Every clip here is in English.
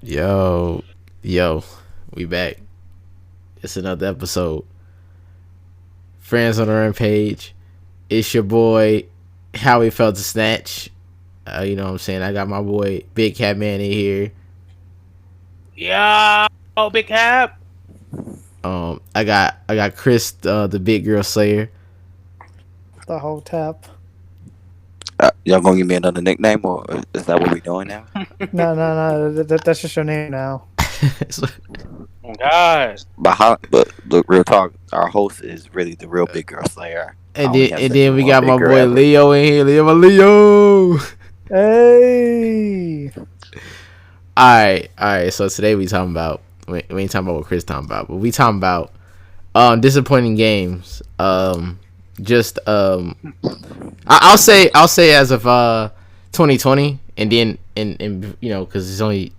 Yo, yo, we back. It's another episode. Friends on the Rampage. It's your boy, Howie Felt to Snatch. You know what I'm saying? I got my boy, Big Cat Man in here. Yeah, oh, Big Cap. I got Chris, the Big Girl Slayer. The whole tap. Y'all gonna give me another nickname, or is that what we doing now? No. That's just your name now. Oh, God. But look, real talk. Our host is really the real Big Girl Slayer. And only then, have and to then do we one got Big my Girl boy ever. Leo in here. Leo. Hey. Alright. So today we talking about we ain't talking about what Chris talking about, but we talking about disappointing games. I'll say as of 2020, and then and you know, because it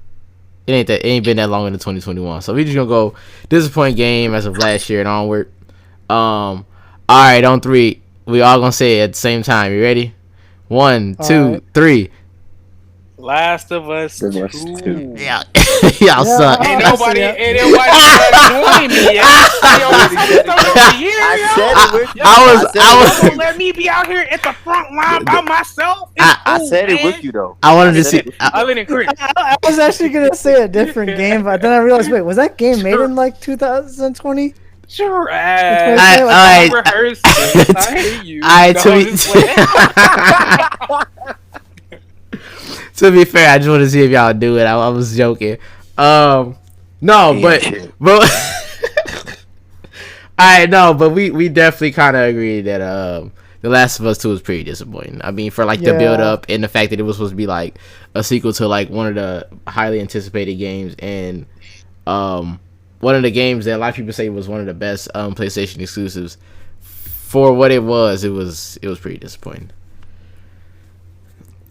ain't been that long into 2021. So we just gonna go disappointing game as of last year and onward. All right, on three, we all gonna say it at the same time. You ready? 1, 2, right. 3. Last of Us The Last 2. Two. Yeah, y'all suck. Ain't Yeah. nobody Yeah. joining me yet. Yo, I was Don't let me be out here at the front line by myself. I said it with you though. I wanted to said see. it with you. Other than Chris. I was actually gonna say a different game, but then I realized, wait, was that game made in like 2020? Sure I- rehearsed this. I hate you. I No, to I'm be just playing. to be fair, I just want to see if y'all do it. I was joking. No, Yeah, but shit. I know, but we definitely kind of agree that The Last of Us 2 was pretty disappointing. I mean, for like the Yeah. build up and the fact that it was supposed to be like a sequel to like one of the highly anticipated games, and one of the games that a lot of people say was one of the best PlayStation exclusives. For what it was pretty disappointing.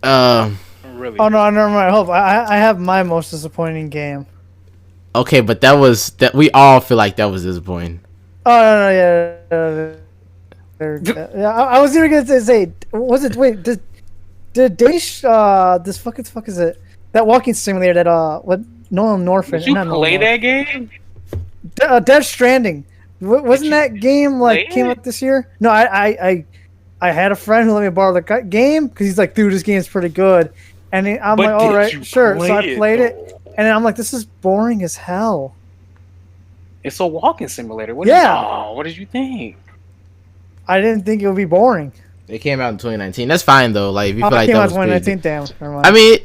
Really? Oh no, never mind. Hold, I have my most disappointing game. Okay, but that we all feel like that was disappointing. Oh no, yeah. I was even gonna say, was it? Wait, did Dash? This fuck is it? That walking simulator that what? Nolan Northern. Did you not Nolan play Northern. that game? Death Stranding. Wasn't you that game like play came it? out this year? No, I had a friend who let me borrow the game because he's like, dude, this game's pretty good, and I'm But like, all did right, you sure. So I play it, played it, though? and then I'm like, this is boring as hell. It's a walking simulator. Yeah. What did you think? I didn't think it would be boring. It came out in 2019. That's fine though. Like if you Oh, feel it like came that out was pretty. 2019. Damn. Never mind. I mean,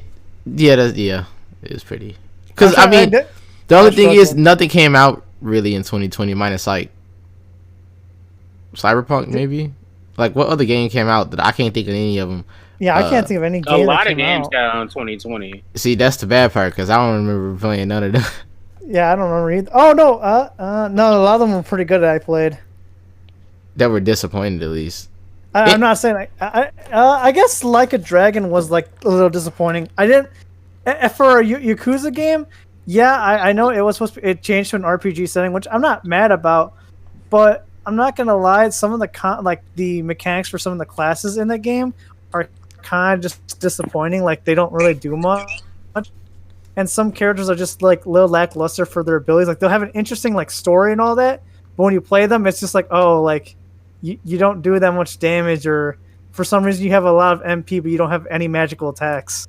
it was pretty. Because I mean, did- the only I thing is struggled. nothing came out really in 2020 minus like Cyberpunk maybe. Like what other game came out that I can't think of any of them? yeah, I can't think of any A game lot that of came games out. got out in 2020. See, that's the bad part because I don't remember playing none of them. Yeah, I don't remember either. Oh no, no, a lot of them were pretty good that I played. that were disappointed at least. I'm not saying like I guess Like a Dragon was like a little disappointing. I didn't for a Yakuza game. Yeah, I know it was supposed to. It changed to an RPG setting, which I'm not mad about. But I'm not gonna lie, some of the like the mechanics for some of the classes in the game are kind of just disappointing. Like they don't really do much, and some characters are just like a little lackluster for their abilities. Like they'll have an interesting like story and all that, but when you play them, it's just like, oh, like you don't do that much damage, or for some reason you have a lot of MP, but you don't have any magical attacks.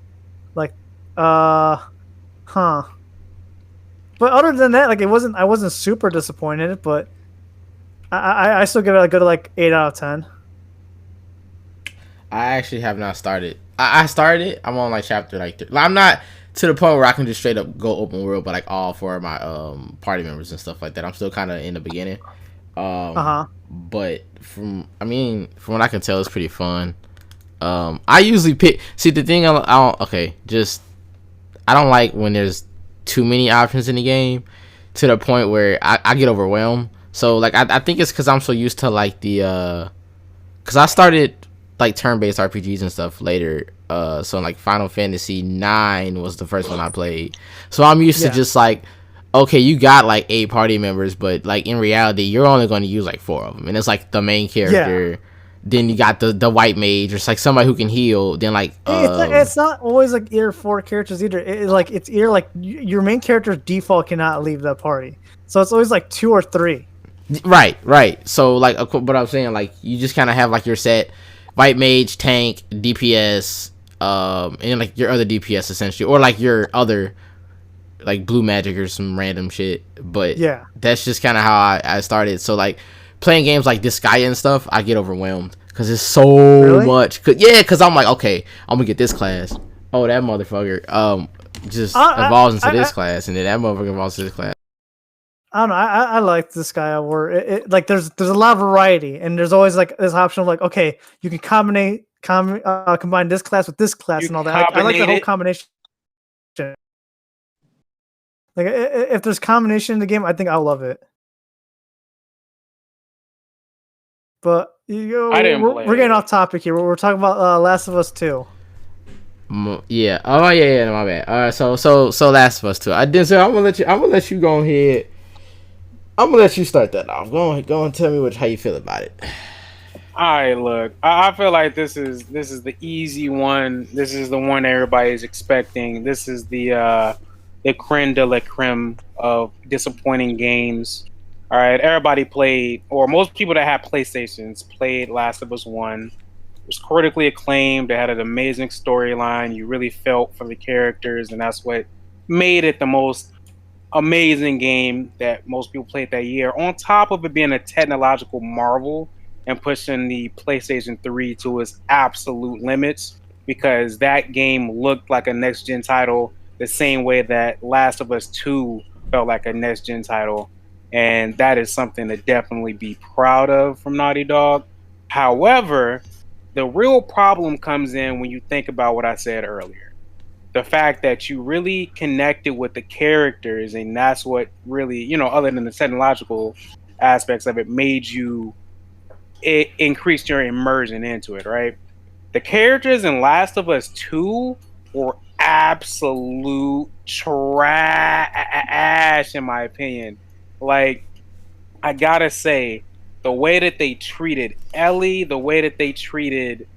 Like, huh. But other than that, like I wasn't super disappointed, but I still give it a good like 8 out of 10. I actually have not started. I started it. I'm on like chapter I'm not to the point where I can just straight up go open world, but like all four of my party members and stuff like that. I'm still kind of in the beginning. But from what I can tell, it's pretty fun. I usually pick. See, the thing I don't. Okay, just I don't like when there's too many options in the game to the point where I get overwhelmed. So like I think it's because I'm so used to like the because I started like turn-based RPGs and stuff later. So like Final Fantasy 9 was the first one I played. So I'm used to just like, okay, you got like 8 party members, but like in reality, you're only going to use like 4 of them, and it's like the main character, Then you got the white mage, or it's like somebody who can heal. Then like It's not always like either 4 characters either. It's either like your main character's default cannot leave the party, so it's always like 2 or 3. right. So like, what I'm saying, like you just kind of have like your set white mage, tank, DPS, and like your other DPS essentially, or like your other like blue magic or some random shit. But Yeah. that's just kind of how I started. So like playing games like Disgaea and stuff, I get overwhelmed because it's so Really? much. Because I'm like, okay, I'm gonna get this class. Oh, that motherfucker just evolves into this class, and then that motherfucker evolves to this class. I don't know. I like this guy where it like there's a lot of variety, and there's always like this option of like, okay, you can combine this class with this class You and all that. I like the whole combinate it. combination. Like if there's combination in the game, I think I'll love it. But I didn't play we're getting it. off topic here. We're talking about Last of Us 2. Yeah. Oh yeah. My bad. All right. So Last of Us 2. I didn't say. I'm gonna let you go ahead. I'm gonna let you start that off. Go and tell me how you feel about it. All right, look, I feel like this is the easy one. This is the one everybody's expecting. This is the creme de la creme of disappointing games. All right, everybody played, or most people that had PlayStations played Last of Us 1. It was critically acclaimed. It had an amazing storyline. You really felt for the characters, and that's what made it the most amazing game that most people played that year. On top of it being a technological marvel and pushing the PlayStation 3 to its absolute limits, because that game looked like a next-gen title the same way that Last of Us 2 felt like a next-gen title. And that is something to definitely be proud of from Naughty Dog. However, the real problem comes in when you think about what I said earlier. The fact that you really connected with the characters, and that's what really, other than the technological aspects of it, it increased your immersion into it, right? The characters in Last of Us 2 were absolute trash, in my opinion. Like, I gotta say, the way that they treated Ellie, the way that they treated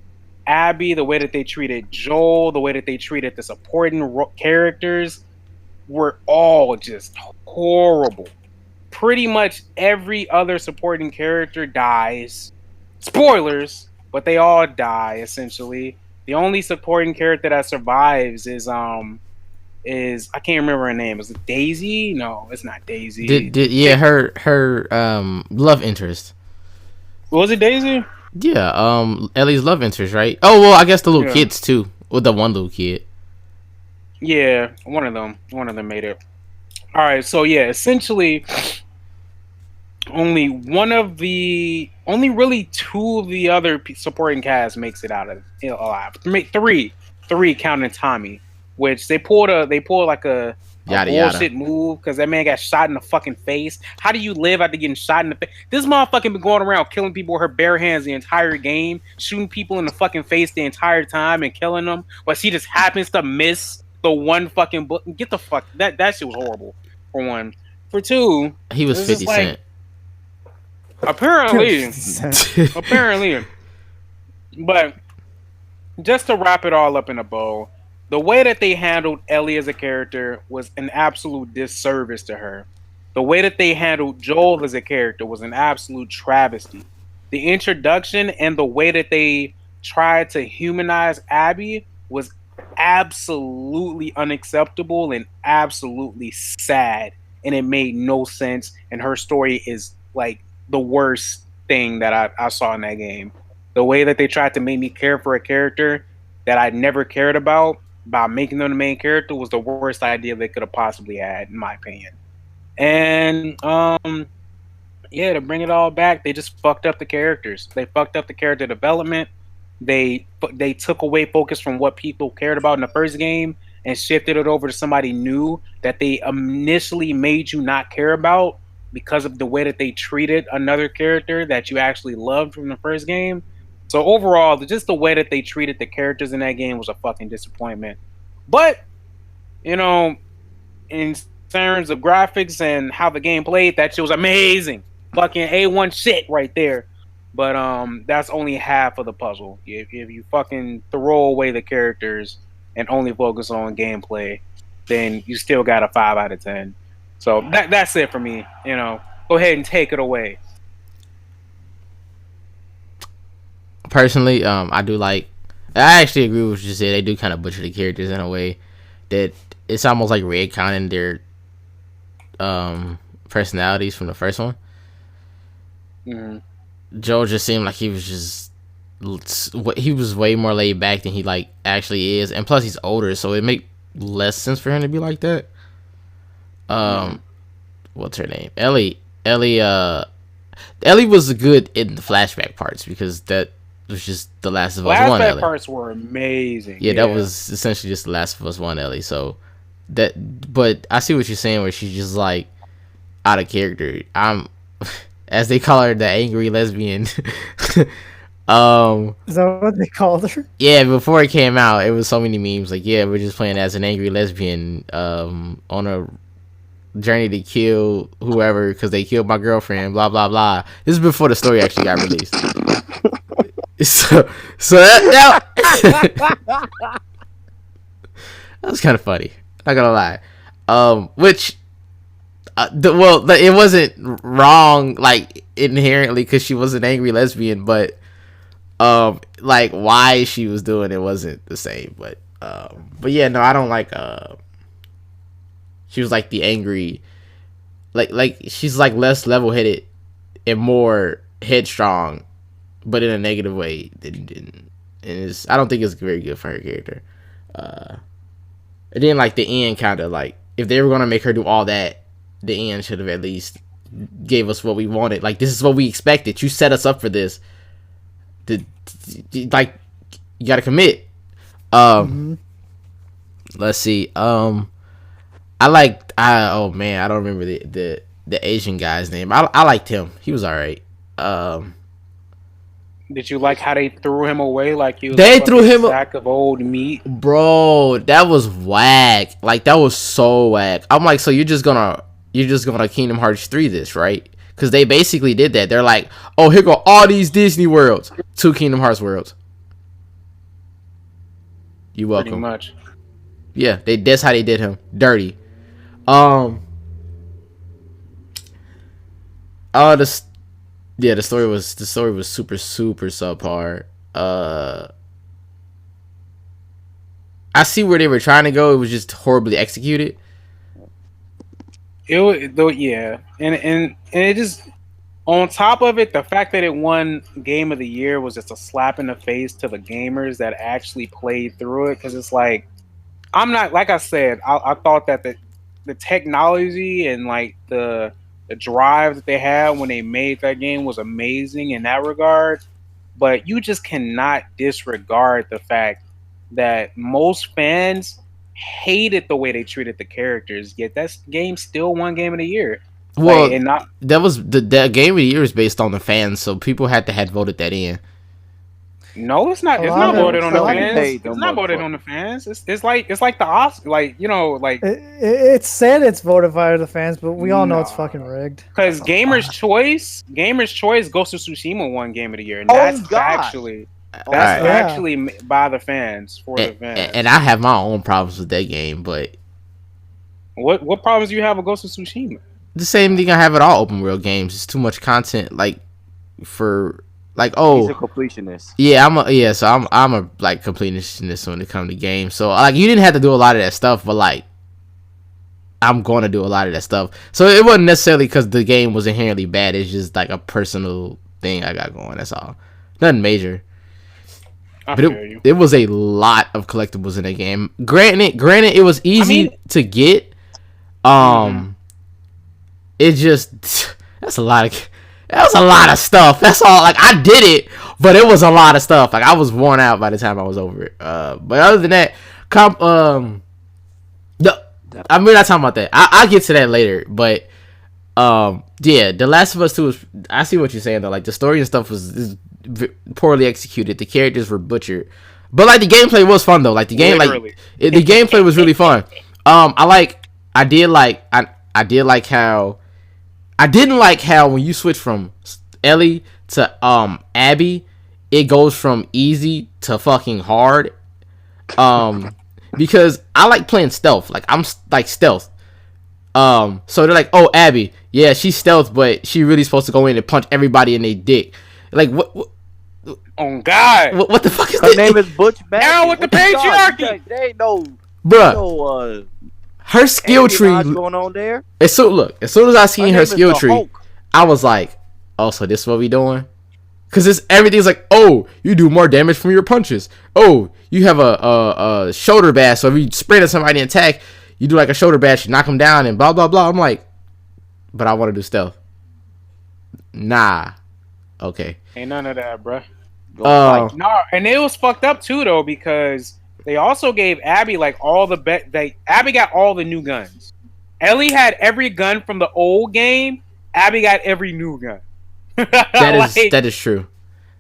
Abby, the way that they treated Joel, the way that they treated the supporting characters were all just horrible. Pretty much every other supporting character dies. Spoilers, but they all die essentially. The only supporting character that survives is I can't remember her name. Is it Daisy? No, it's not Daisy. Her love interest. Was it Daisy? Yeah, Ellie's love interest, right? Oh well, I guess the little kids too, with the one little kid. Yeah, one of them made it. All right, so yeah, essentially, only really 2 of the other supporting cast makes it out of alive. Three counting Tommy, which they pulled like a bullshit move because that man got shot in the fucking face. How do you live after getting shot in the face? This motherfucker been going around killing people with her bare hands the entire game, shooting people in the fucking face the entire time and killing them, but she just happens to miss the one fucking book. Get the fuck that shit was horrible. For one, for two, he was 50 Cent. Apparently, but just to wrap it all up in a bow, the way that they handled Ellie as a character was an absolute disservice to her. The way that they handled Joel as a character was an absolute travesty. The introduction and the way that they tried to humanize Abby was absolutely unacceptable and absolutely sad. And it made no sense. And her story is like the worst thing that I saw in that game. The way that they tried to make me care for a character that I never cared about by making them the main character was the worst idea they could have possibly had, in my opinion. And to bring it all back, they just fucked up the characters. They fucked up the character development. They took away focus from what people cared about in the first game and shifted it over to somebody new that they initially made you not care about because of the way that they treated another character that you actually loved from the first game. So overall, just the way that they treated the characters in that game was a fucking disappointment. But, in terms of graphics and how the game played, that shit was amazing. Fucking A1 shit right there. but that's only half of the puzzle. If you fucking throw away the characters and only focus on gameplay, then you still got a 5 out of 10. So that's it for me. You know, go ahead and take it away. Personally, I do like. I actually agree with what you said. They do kind of butcher the characters in a way that it's almost like retconning their personalities from the first one. Joe just seemed like he was way more laid back than he like actually is, and plus he's older, so it make less sense for him to be like that. What's her name? Ellie was good in the flashback parts because that was just the Last of Us 1 Ellie. Flashback parts were amazing. Yeah, that was essentially just the Last of Us 1 Ellie. So but I see what you're saying where she's just like out of character. As they call her, the angry lesbian. Is that what they called her? Yeah, before it came out, it was so many memes like, yeah, we're just playing as an angry lesbian on a journey to kill whoever because they killed my girlfriend, blah blah blah. This is before the story actually got released. so that was kind of funny, not gonna lie. Which it wasn't wrong like inherently because she was an angry lesbian, but like why she was doing it wasn't the same. But yeah, no, I don't like she was like the angry, like she's like less level-headed and more headstrong, but in a negative way. And I don't think it's very good for her character. And then like the end kind of like, if they were gonna make her do all that, the end should have at least gave us what we wanted. Like, this is what we expected. You set us up for this. Like, you gotta commit. Let's see. Oh man, I don't remember the Asian guy's name. I liked him. He was alright. Did you like how they threw him away? Like he was they a threw him a sack of old meat, bro. That was whack. Like, that was so whack. I'm like, so you're just gonna Kingdom Hearts 3 this, right? Because they basically did that. They're like, oh, here go all these Disney worlds, 2 Kingdom Hearts worlds. You welcome. pretty much. Yeah, that's how they did him. Dirty. The story was super subpar. I see where they were trying to go. It was just horribly executed. It was though, yeah, and it just, on top of it, the fact that it won Game of the Year was just a slap in the face to the gamers that actually played through it. Because it's like, I'm not, like I said, I thought that the technology and like the drive that they had when they made that game was amazing in that regard. But you just cannot disregard the fact that most fans hated the way they treated the characters, yet that game still won Game of the Year. Well, like, that was the Game of the Year is based on the fans, so people had voted that in. No, it's not. It's not voted on the fans. It's not voted on the fans. It's like the Oscar, like, you know, like it said it's voted by the fans, but we all know it's fucking rigged. Because Gamers Choice, Ghost of Tsushima won Game of the Year, and that's actually by the fans for the fans. And I have my own problems with that game, but what problems do you have with Ghost of Tsushima? The same thing I have with all open world games. It's too much content, like for. Like, oh, he's a completionist. Yeah, I'm a like completionist when it comes to games. So like, you didn't have to do a lot of that stuff, but like, I'm going to do a lot of that stuff. So it wasn't necessarily because the game was inherently bad. It's just like a personal thing I got going. That's all. Nothing major. But it was a lot of collectibles in that game. Granted, it was easy to get. It just that's a lot of. That was a lot of stuff. That's all. Like, I did it, but it was a lot of stuff. Like, I was worn out by the time I was over it. But other than that, we're not talking about that. I'll get to that later. But yeah, The Last of Us 2 is. I see what you're saying though. Like, the story and stuff is poorly executed. The characters were butchered, but like the gameplay was fun though. Like the game, the gameplay was really fun. I didn't like how when you switch from Ellie to Abby, it goes from easy to fucking hard. Because I like playing stealth. Like I'm like stealth. So they're like, oh, Abby, yeah, she's stealth, but she really supposed to go in and punch everybody in their dick. Like what Oh God! what the fuck is Her that? name is Butch Baggins. Down with the patriarchy. They ain't no, Bruh, her skill tree. going on there. As soon as I seen Her her name is skill the tree, Hulk. I was like, oh, so this is what we doing? Cause it's everything's like, oh, you do more damage from your punches. Oh, you have a shoulder bash. So if you sprint at somebody and attack, you do like a shoulder bash, you knock them down, and blah blah blah. I'm like, but I want to do stealth. Nah. Okay. Ain't none of that, bruh. Oh. No, and it was fucked up too though because they also gave Abby like all the Abby got all the new guns. Ellie had every gun from the old game. Abby got every new gun. That is true.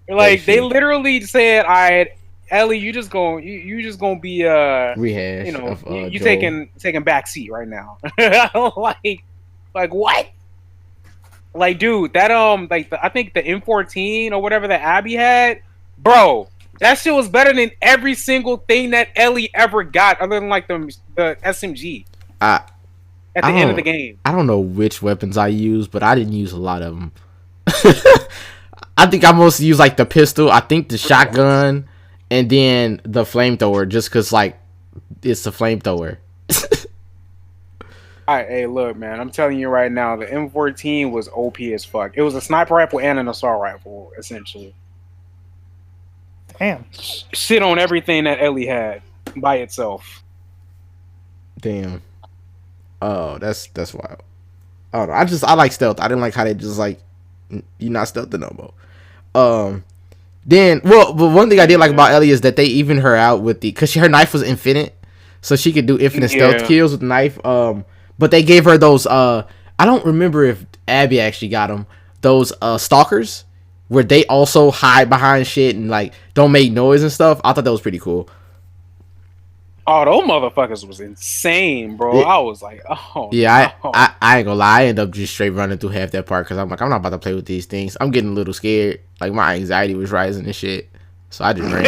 Like they literally said, "All right, Ellie, you just gonna be rehash. you know, Of, you Joel. taking back seat right now." like what? Like, dude, that I think the M14 or whatever that Abby had, bro, that shit was better than every single thing that Ellie ever got, other than like the SMG. At the end of the game, I don't know which weapons I used, but I didn't use a lot of them. I think I mostly used like the pistol. I think the shotgun, and then the flamethrower, just cause like it's the flamethrower. all right, hey, look, man, I'm telling you right now, the M14 was OP as fuck. It was a sniper rifle and an assault rifle, essentially. Damn. Shit on everything that Ellie had by itself. Damn. Oh, that's wild. I don't know. I like stealth. I didn't like how they just like you not stealthing no more. Then but one thing I did like about Ellie is that they evened her out with because her knife was infinite, so she could do infinite stealth kills with the knife. But they gave her those. I don't remember if Abby actually got them. Those stalkers, where they also hide behind shit and like don't make noise and stuff. I thought that was pretty cool. Oh, those motherfuckers was insane, bro. I was like, oh. Yeah, no. I ain't gonna lie. I ended up just straight running through half that part because I'm like, I'm not about to play with these things. I'm getting a little scared. Like my anxiety was rising and shit. So I just ran.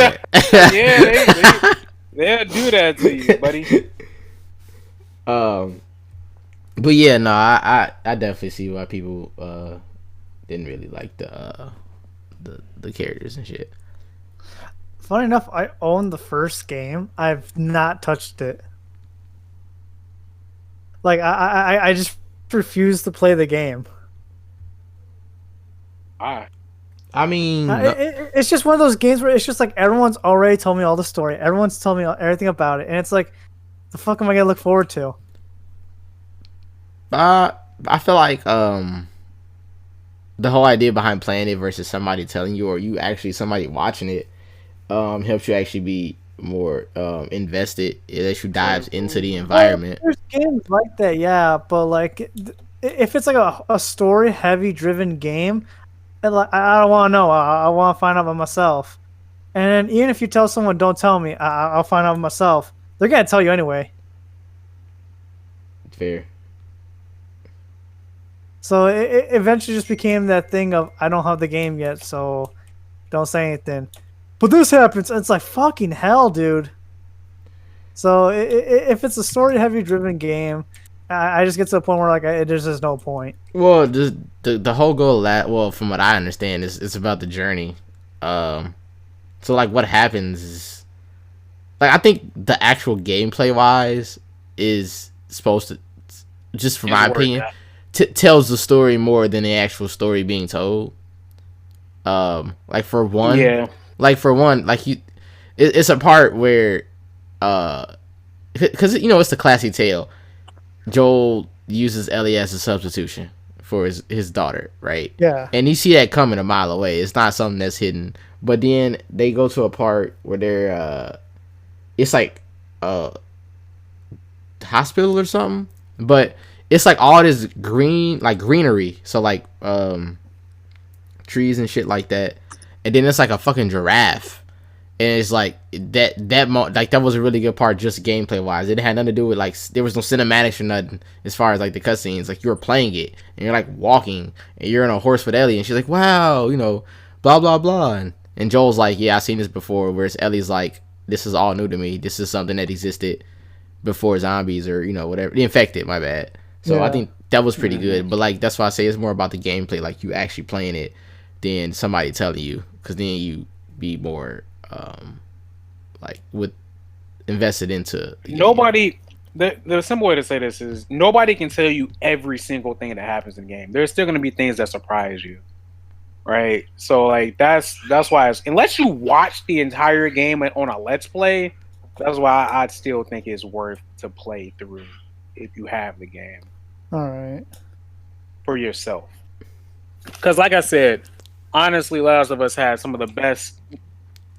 Yeah, they'll do that to you, buddy. But yeah, no, I definitely see why people didn't really like the characters and shit. Funny enough, I own the first game. I've not touched it. Like I just refuse to play the game. Alright. I mean, it's just one of those games where it's just like everyone's already told me all the story. Everyone's told me everything about it, and it's like, the fuck am I gonna look forward to? I feel like the whole idea behind playing it versus somebody telling you or you actually somebody watching it helps you actually be more invested. It lets you dive into the environment. There's games like that, yeah, but like if it's like a story heavy driven game, I don't want to know. I want to find out by myself. And then even if you tell someone, don't tell me, I'll find out myself. They're gonna tell you anyway. Fair. So it eventually just became that thing of I don't have the game yet, so don't say anything. But this happens, and it's like fucking hell, dude. So if it's a story-heavy driven game, I just get to the point where like there's just no point. Well, the whole goal of that, well, from what I understand, is it's about the journey. So like what happens is, like I think the actual gameplay wise is supposed to, just from my opinion, tells the story more than the actual story being told. Like for one, it's a part where, because you know it's the classy tale. Joel uses Ellie as a substitution for his daughter, right? Yeah. And you see that coming a mile away. It's not something that's hidden. But then they go to a part where they're it's like a hospital or something. But it's like all this greenery. So like trees and shit like that. And then it's like a fucking giraffe. And it's like that was a really good part, just gameplay wise. It had nothing to do with like there was no cinematics or nothing as far as like the cutscenes. Like you were playing it and you're like walking and you're on a horse with Ellie and she's like, wow, blah blah blah. And Joel's like, yeah, I've seen this before. Whereas Ellie's like, this is all new to me. This is something that existed before zombies or whatever. The infected, my bad. So I think that was pretty good. But like that's why I say it's more about the gameplay, like you actually playing it, than somebody telling you, because then you be more like with invested into the nobody. The simple way to say this is nobody can tell you every single thing that happens in the game. There's still going to be things that surprise you, right? So like that's why unless you watch the entire game on a let's play, that's why I'd still think it's worth to play through if you have the game. All right. For yourself, because like I said, honestly, Last of Us had some of the best.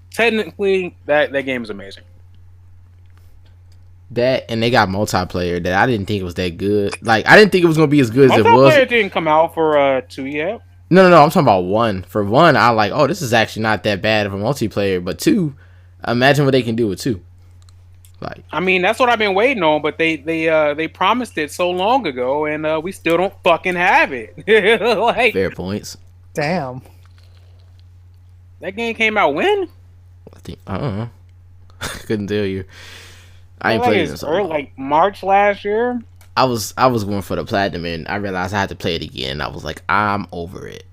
Technically, that game is amazing. That, and they got multiplayer that I didn't think it was that good. Like I didn't think it was gonna be as good as it was. Multiplayer didn't come out for 2 yet. No, I'm talking about 1. For 1, I like, oh, this is actually not that bad of a multiplayer. But 2, imagine what they can do with 2. Like, I mean, that's what I've been waiting on, but they promised it so long ago, and we still don't fucking have it. Like, fair points. Damn. That game came out when? I think I don't know. Couldn't tell you. I ain't like played it so like March last year. I was going for the platinum, and I realized I had to play it again. I was like, I'm over it.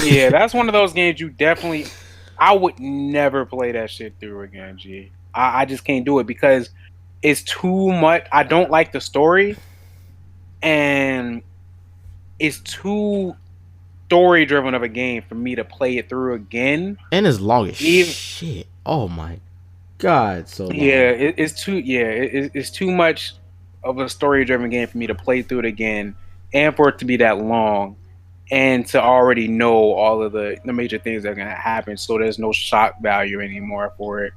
Yeah, that's one of those games you definitely. I would never play that shit through again, G. I just can't do it because it's too much. I don't like the story, and it's too story driven of a game for me to play it through again. And it's long as shit. Oh my god, so long. Yeah, it's too. Yeah, it's too much of a story driven game for me to play through it again, and for it to be that long, and to already know all of the major things that are gonna happen. So there's no shock value anymore for it.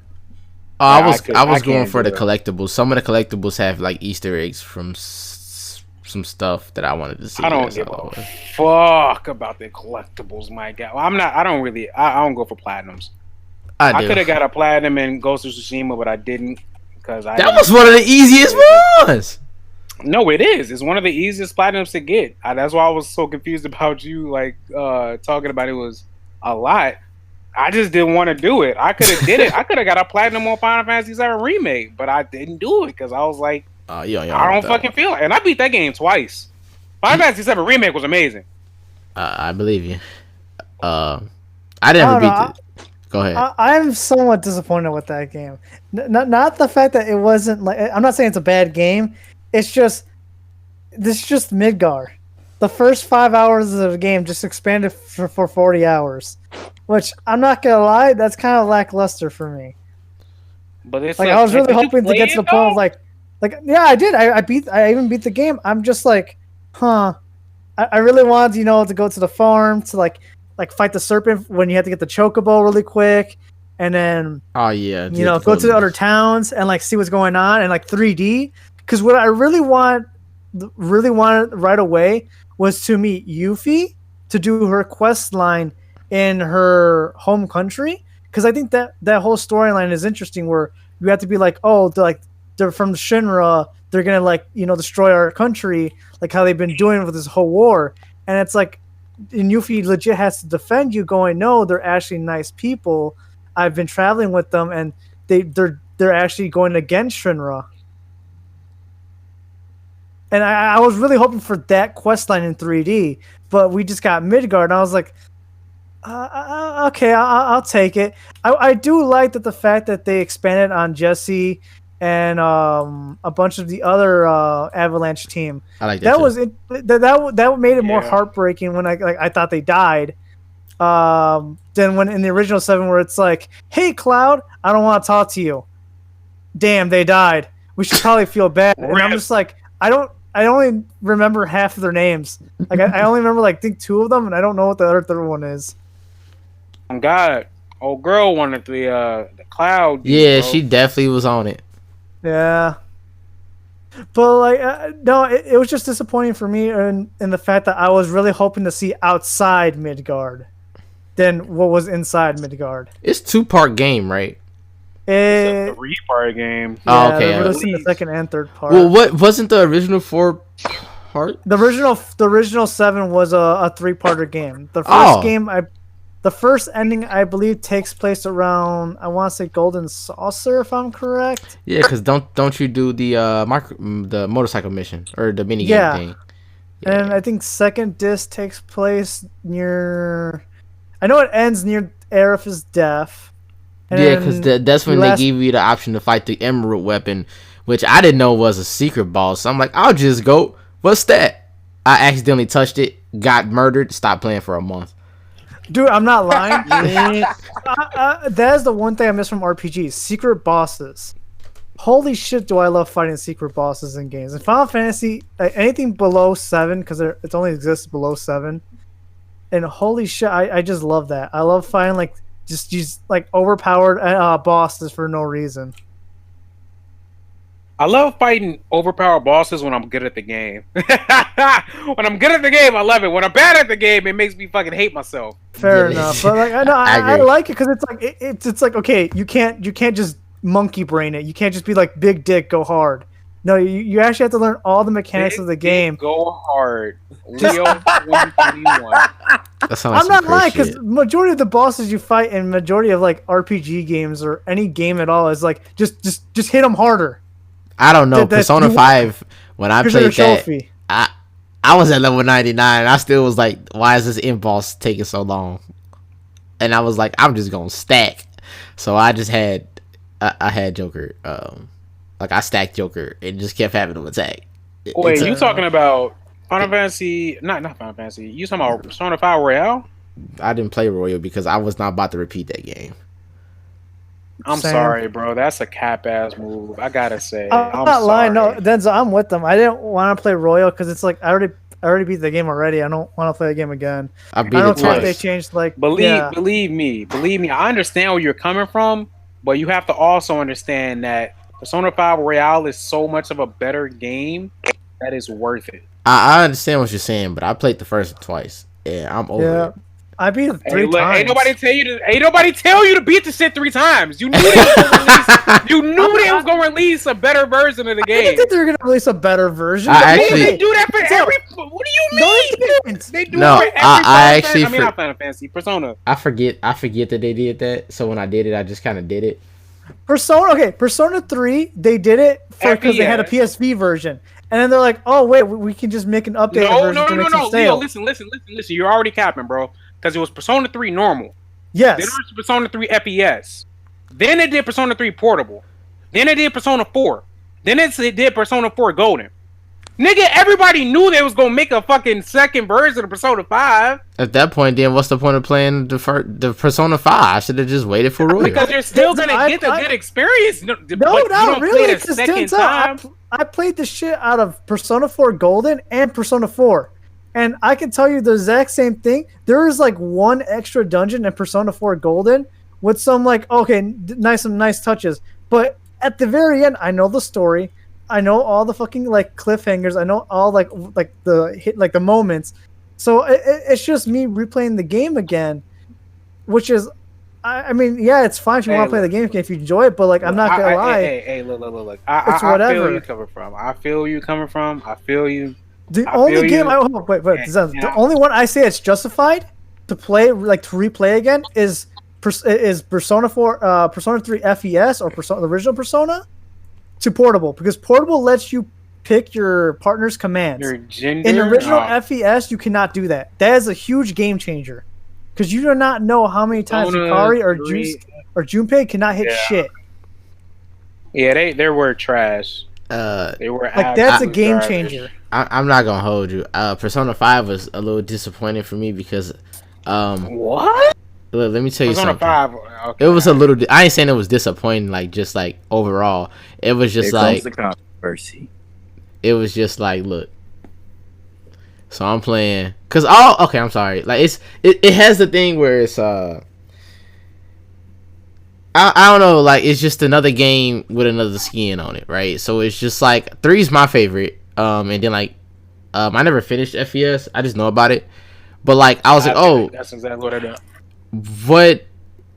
I was going for the collectibles. Some of the collectibles have like Easter eggs from some stuff that I wanted to see. I don't give a fuck about the collectibles, my guy. I don't go for platinums. I could have got a platinum in Ghost of Tsushima, but I didn't because that was one of the easiest ones. No, it is. It's one of the easiest platinums to get. That's why I was so confused about you like talking about it was a lot. I just didn't want to do it. I could have did it. I could have got a platinum on Final Fantasy VII Remake, but I didn't do it because I was like, I don't fucking feel it. And I beat that game twice. Final Fantasy VII Remake was amazing. I believe you. I never beat it. Go ahead. I'm somewhat disappointed with that game. Not the fact that it wasn't like. I'm not saying it's a bad game. It's just this is just Midgar. The first 5 hours of the game just expanded for 40 hours, which I'm not gonna lie, that's kind of lackluster for me. But it's like I was really hoping to get to the point of like yeah, I did. I even beat the game. I'm just like, I really wanted to go to the farm to like fight the serpent when you have to get the chocobo really quick, and then go to the other towns and like see what's going on and like 3D. Because what I really wanted right away was to meet Yuffie to do her quest line in her home country. Because I think that whole storyline is interesting, where you have to be like, oh, they're from Shinra, they're gonna destroy our country, like how they've been doing with this whole war. And it's like, and Yuffie legit has to defend you, going, no, they're actually nice people. I've been traveling with them, and they're actually going against Shinra. And I was really hoping for that quest line in 3D, but we just got Midgard, and I was like, okay, I'll take it. I do like that the fact that they expanded on Jesse and a bunch of the other Avalanche team. I like that. That made it more heartbreaking when I thought they died. Than when in the original 7, where it's like, hey Cloud, I don't want to talk to you. Damn, they died. We should probably feel bad. And I'm just like, I only remember half of their names. Like I only remember I think 2 of them, and I don't know what the other third one is. God, old girl wanted the Cloud. Yeah, she definitely was on it. Yeah, but no, it was just disappointing for me in the fact that I was really hoping to see outside Midgard. than what was inside Midgard. It's 2-part game, right? It's a 3-part game. Oh, Yeah, okay. they're releasing the second and third part. Well, what wasn't the original 4-part? The original 7 was a 3-parter game. The first Oh. game, the first ending, I believe, takes place around, I want to say, Golden Saucer, if I'm correct. Yeah, because don't you do the motorcycle mission or the mini game Yeah. thing? And I think second disc takes place near. I know it ends near Aerith's death. And Yeah, because that's when last- they give you the option to fight the emerald weapon, which I didn't know was a secret boss. So I'm like, I'll just go. What's that? I accidentally touched it, got murdered, stopped playing for a month. Dude, I'm not lying. That is the one thing I miss from RPGs: secret bosses. Holy shit, do I love fighting secret bosses in games. In Final Fantasy, anything below 7, because it only exists below 7. And holy shit, I just love that. I love fighting like just use like overpowered bosses for no reason. I love fighting overpowered bosses when I'm good at the game. When I'm good at the game, I love it. When I'm bad at the game, it makes me fucking hate myself. Fair Yeah. enough, but like I know I agree. like it because it's like it's like okay, you can't just monkey brain it. You can't just be like big dick go hard. No, you actually have to learn all the mechanics of the game. Go hard. Leo 2021. That sounds like I'm some not crazy lying because shit. majority of the bosses you fight in majority of like RPG games or any game at all is like just hit them harder I don't know. that- Persona you- 5, when I because they're a played that, trophy. I was at level 99. I still was like, why is this end boss taking so long? And I was like, I'm just gonna stack. So I just had, I had Joker. Like I stacked Joker and just kept having him attack. Wait, It's a- you talking about Final Fantasy? Not Final Fantasy. You talking about Persona 5 Royale? I didn't play Royal because I was not about to repeat that game. I'm Same. sorry, bro. That's a cap ass move. I gotta say. I'm not lying. No, sorry. Denzel, I'm with them. I didn't want to play Royal because it's like I already beat the game already. I don't want to play the game again. I beat I it don't care if they twice. changed like Believe me. I understand where you're coming from, but you have to also understand that Persona 5 Royale is so much of a better game that is worth it. I understand what you're saying, but I played the first one twice. Yeah, I'm over Yeah. it. I beat it three Look, times. ain't nobody tell you to beat the shit 3 times. You knew they was gonna release, you knew they was gonna release a better version of the I game. didn't think they were gonna release a better version. I But actually- They do that for every. What do you No, mean? they didn't. They do No, it for every. I Final actually Fantasy, I mean, not Final Fantasy. Persona. I forget that they did that. So when I did it, I just kind of did it. Persona 3, they did it because they had a FPS. PSV version. And then they're like, oh, wait, we can just make an updated version to make some Leo, sale. listen. You're already capping, bro. Because it was Persona 3 normal. Yes. Then it was Persona 3 FES. Then it did Persona 3 Portable. Then it did Persona 4. Then it did Persona 4 Golden. Nigga, everybody knew they was gonna make a fucking second version of Persona 5 At that point, then what's the point of playing the Persona 5? I should have just waited for Royal. because you're still gonna get the good experience. No, not really. Play it a second time. I played the shit out of Persona 4 Golden and Persona 4. And I can tell you the exact same thing. There is like one extra dungeon in Persona 4 Golden with some like, some nice touches. But at the very end, I know the story. I know all the fucking like cliffhangers. I know all like the hit like the moments. So it's just me replaying the game again, which is, I mean, yeah, it's fine if you want to play the game if you enjoy it. But like, I'm not gonna lie. Hey, look. It's I feel whatever. you coming from. I feel you coming from. I feel you. The I only feel game you. wait, Yeah. the only one I say it's justified to play, like to replay again, is Persona 4, Persona 3 FES or the original Persona to Portable, because Portable lets you pick your partner's commands. Your gender. In the original Oh. FES, you cannot do that. That is a huge game changer, because you do not know how many times Persona Yukari 3 or Junpei cannot hit Yeah. shit. Yeah, they were trash. They were Like that's a absolute game garbage. changer. I'm not gonna hold you. Persona 5 was a little disappointing for me because, What? look, let me tell you Persona something. 5. Okay. It was a little. I ain't saying it was disappointing, like just like overall. It was just Here like comes the controversy. it was just like look. So I'm playing because okay, I'm sorry. Like it has the thing where it's I don't know, like it's just another game with another skin on it, right? So it's just like 3's my favorite, and then like I never finished FES. I just know about it, but like I was like, oh, That's exactly what I do. what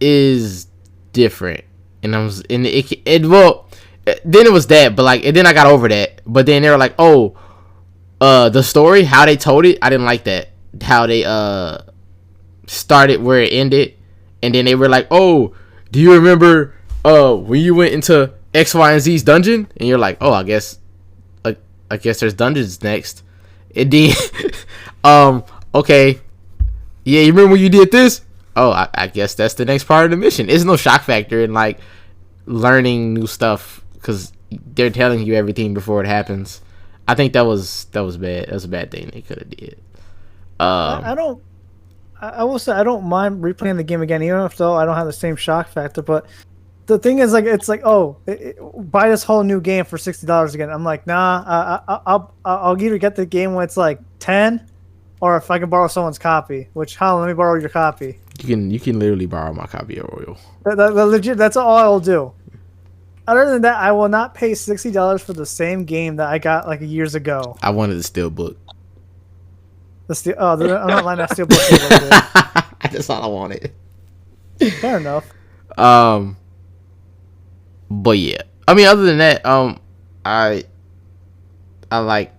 is different? And I was in it. Well, then it was that, but like, and then I got over that. But then they were like, oh, the story, how they told it, I didn't like that. How they started where it ended, and then they were like, oh, do you remember when you went into X, Y, and Z's dungeon? And you're like, oh, I guess there's dungeons next. And then, okay, yeah, you remember when you did this? Oh, I guess that's the next part of the mission. There's no shock factor in like learning new stuff because they're telling you everything before it happens. I think that was bad. That was a bad thing they could have did. I will say I don't mind replaying the game again, even if though I don't have the same shock factor. But the thing is, like, it's like, oh, buy this whole new game for $60 again. I'm like, nah, I'll either get the game when it's like 10, or if I can borrow someone's copy. Which, how? Let me borrow your copy. You can literally borrow my copy of Royal. Legit, that's all I will do. Other than that, I will not pay $60 for the same game that I got like years ago. I wanted the Steelbook. I'm not lying. That Steelbook. That's all I wanted. Fair enough. But yeah, I mean, other than that, I like.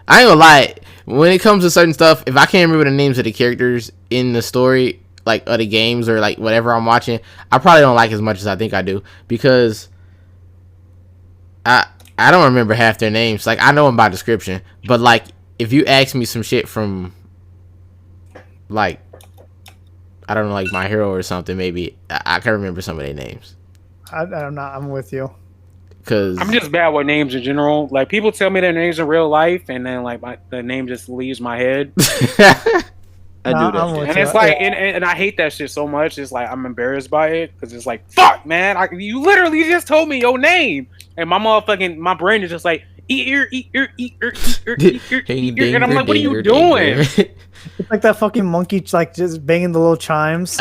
I ain't gonna lie. When it comes to certain stuff, if I can't remember the names of the characters in the story, like other games or like whatever I'm watching, I probably don't like as much as I think I do because I don't remember half their names. Like, I know them by description, but like if you ask me some shit from like, I don't know, like My Hero or something, maybe I can remember some of their names. I'm not. I'm with you. Cause I'm just bad with names in general. Like, people tell me their names in real life, and then like the name just leaves my head. I do that. And it's like, and I hate that shit so much. It's like I'm embarrassed by it because it's like, fuck, man, you literally just told me your name, and my brain is just like, and I'm like, what are you doing? It's like that fucking monkey, like just banging the little chimes.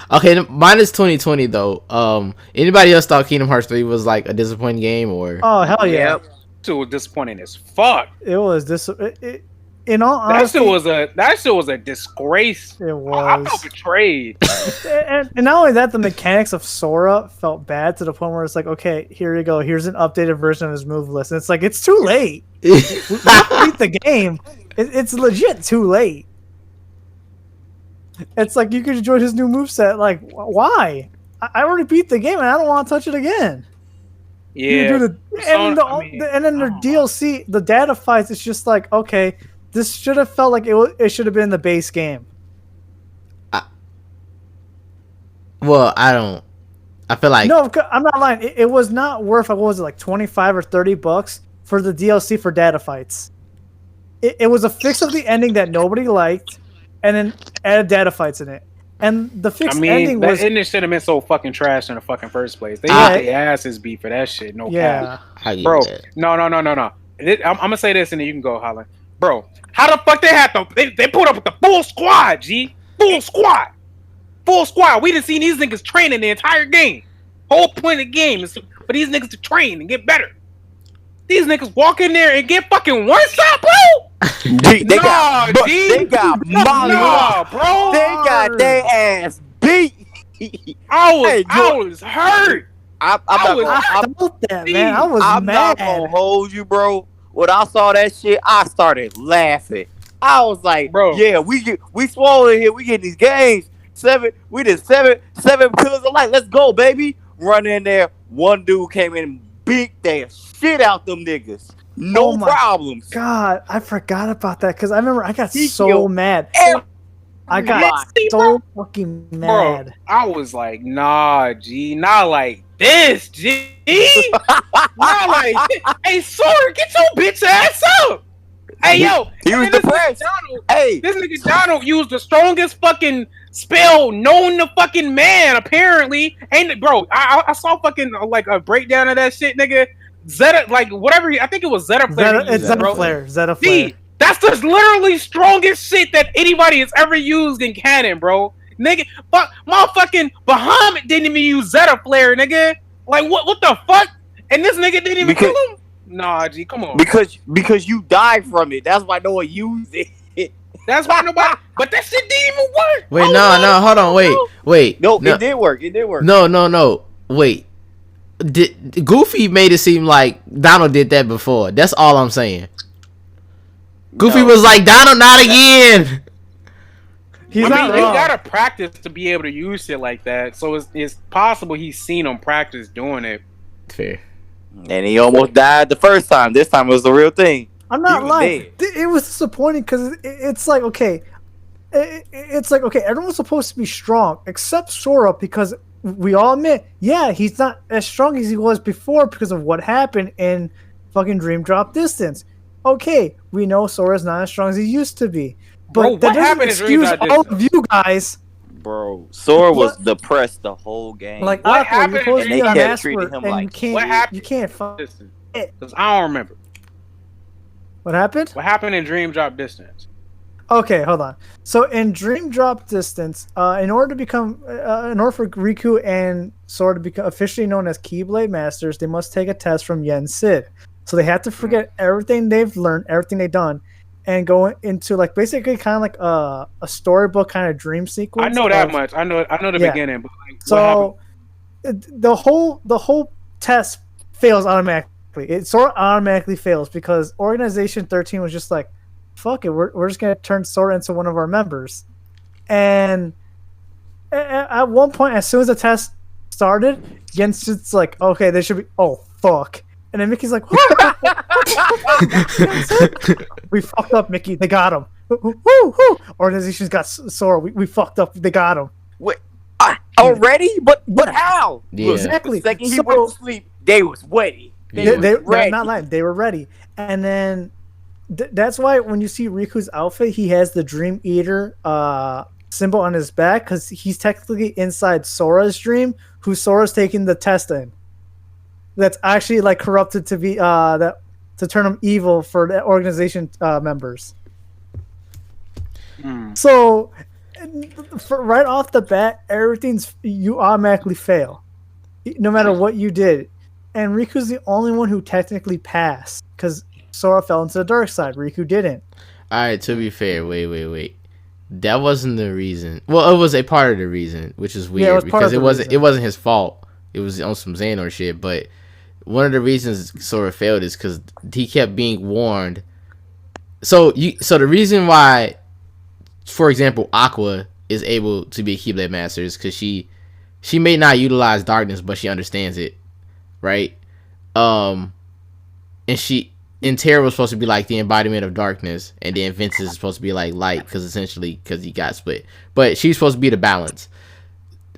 Okay, mine is 2020 though. Anybody else thought Kingdom Hearts 3 was like a disappointing game or? Oh hell yeah! It was disappointing as fuck. It was in all honesty, that shit was a disgrace. It was. I felt betrayed. and not only that, the mechanics of Sora felt bad to the point where it's like, okay, here you go. Here's an updated version of his move list. And it's like, it's too late. We beat the game. It's legit too late. It's like you could enjoy his new moveset. Like, why? I already beat the game and I don't want to touch it again. Yeah. And then the DLC, the data fights, it's just like, okay, this should have felt like it should have been the base game. Well, I feel like no, I'm not lying. It was not worth. What was it, like $25 or $30 for the DLC for data fights? It was a fix of the ending that nobody liked, and then added data fights in it. And the fixed ending was. That ending should have been so fucking trash in the fucking first place. They got their asses beat for that shit. No cap. Bro, no. I'm gonna say this and then you can go, Holland. Bro, how the fuck they put up with the full squad, G? Full squad. We done seen these niggas training the entire game. Whole point of the game is for these niggas to train and get better. These niggas walk in there and get fucking one shot, bro. They got molly. Nah, bro. They got their ass beat. I was hurt. I felt that, man. I was I'm mad. not gonna hold you, bro. When I saw that shit, I started laughing. I was like, bro, yeah, we swole in here. We get these games. We did seven pillars of light. Let's go, baby. Run in there. One dude came in and beat their shit out them niggas. No problems. God, I forgot about that because I remember I got so mad. I got so fucking mad. Bro, I was like, nah, G, not like this, G. Not like this. Hey, Sora, get your bitch ass up. Hey, yo. He was depressed. This nigga Donald used the strongest fucking spell known to fucking man, apparently. Ain't it, bro? I saw fucking like a breakdown of that shit, nigga. Zeta, like whatever. I think it was Zeta Flare. It's Zeta Flare. Zeta Flare. See, that's the literally strongest shit that anybody has ever used in canon, bro. Nigga, fuck, motherfucking Bahamut didn't even use Zeta Flare, nigga. Like what the fuck? And this nigga didn't even kill him. Nah, G, come on. Because you died from it. That's why no one used it. That's why nobody. But that shit didn't even work. Wait, no, hold on, wait. No, it did work. It did work. No. Wait. Goofy made it seem like Donald did that before. That's all I'm saying. Goofy was like, Donald, not again. He's I not mean, you wrong. gotta practice to be able to use shit like that. So it's possible he's seen him practice doing it. Fair. And he almost died the first time. This time it was the real thing. I'm He not was lying. It was disappointing because it's like, okay, it's like, okay, everyone's supposed to be strong except Sora, because we all admit, yeah, he's not as strong as he was before because of what happened in fucking Dream Drop Distance. Okay, we know Sora's not as strong as he used to be, but Bro, that what doesn't happened in Dream excuse Drop all Distance? of you guys. Bro, Sora was What? depressed the whole game. Like, What Aqua, you're happened supposed to in be Dream a Drop master, treated him and like- you What can't. happened? You can't. Because I don't remember. What happened? What happened in Dream Drop Distance? Okay, hold on. So in Dream Drop Distance, in order for Riku and Sora to become officially known as Keyblade Masters, they must take a test from Yen Sid. So they have to forget everything they've learned, everything they've done, and go into like basically kind of like a storybook kind of dream sequence. I know that of- much. I know the Yeah. beginning. But like, what happened? So the whole test fails automatically. It Sora automatically fails because Organization 13 was just like, fuck it, we're just gonna turn Sora into one of our members. And at one point, as soon as the test started, Jensen's like, okay, they should be. Oh fuck! And then Mickey's like, we fucked up, Mickey. They got him. Woo! Organization's got Sora. We fucked up. They got him. Wait, already? But how? Yeah. Look, Exactly. The second he So- went to sleep, they was ready. Yeah. They was ready. not lying. They were ready. And then that's why when you see Riku's outfit, he has the Dream Eater symbol on his back because he's technically inside Sora's dream, who Sora's taking the test in. That's actually like corrupted to be to turn him evil for the organization members. Hmm. So right off the bat, you automatically fail, no matter what you did. And Riku's the only one who technically passed because Sora fell into the dark side. Riku didn't. All right, to be fair, wait. That wasn't the reason. Well, it was a part of the reason, which is weird Yeah, it was part because of the reason. it wasn't his fault. It was on some Xehanort shit. But one of the reasons Sora failed is because he kept being warned. So the reason why, for example, Aqua is able to be a Keyblade Master is because she may not utilize darkness, but she understands it, right? And Terra was supposed to be like the embodiment of darkness, and then Vincent is supposed to be like light because he got split. But she's supposed to be the balance.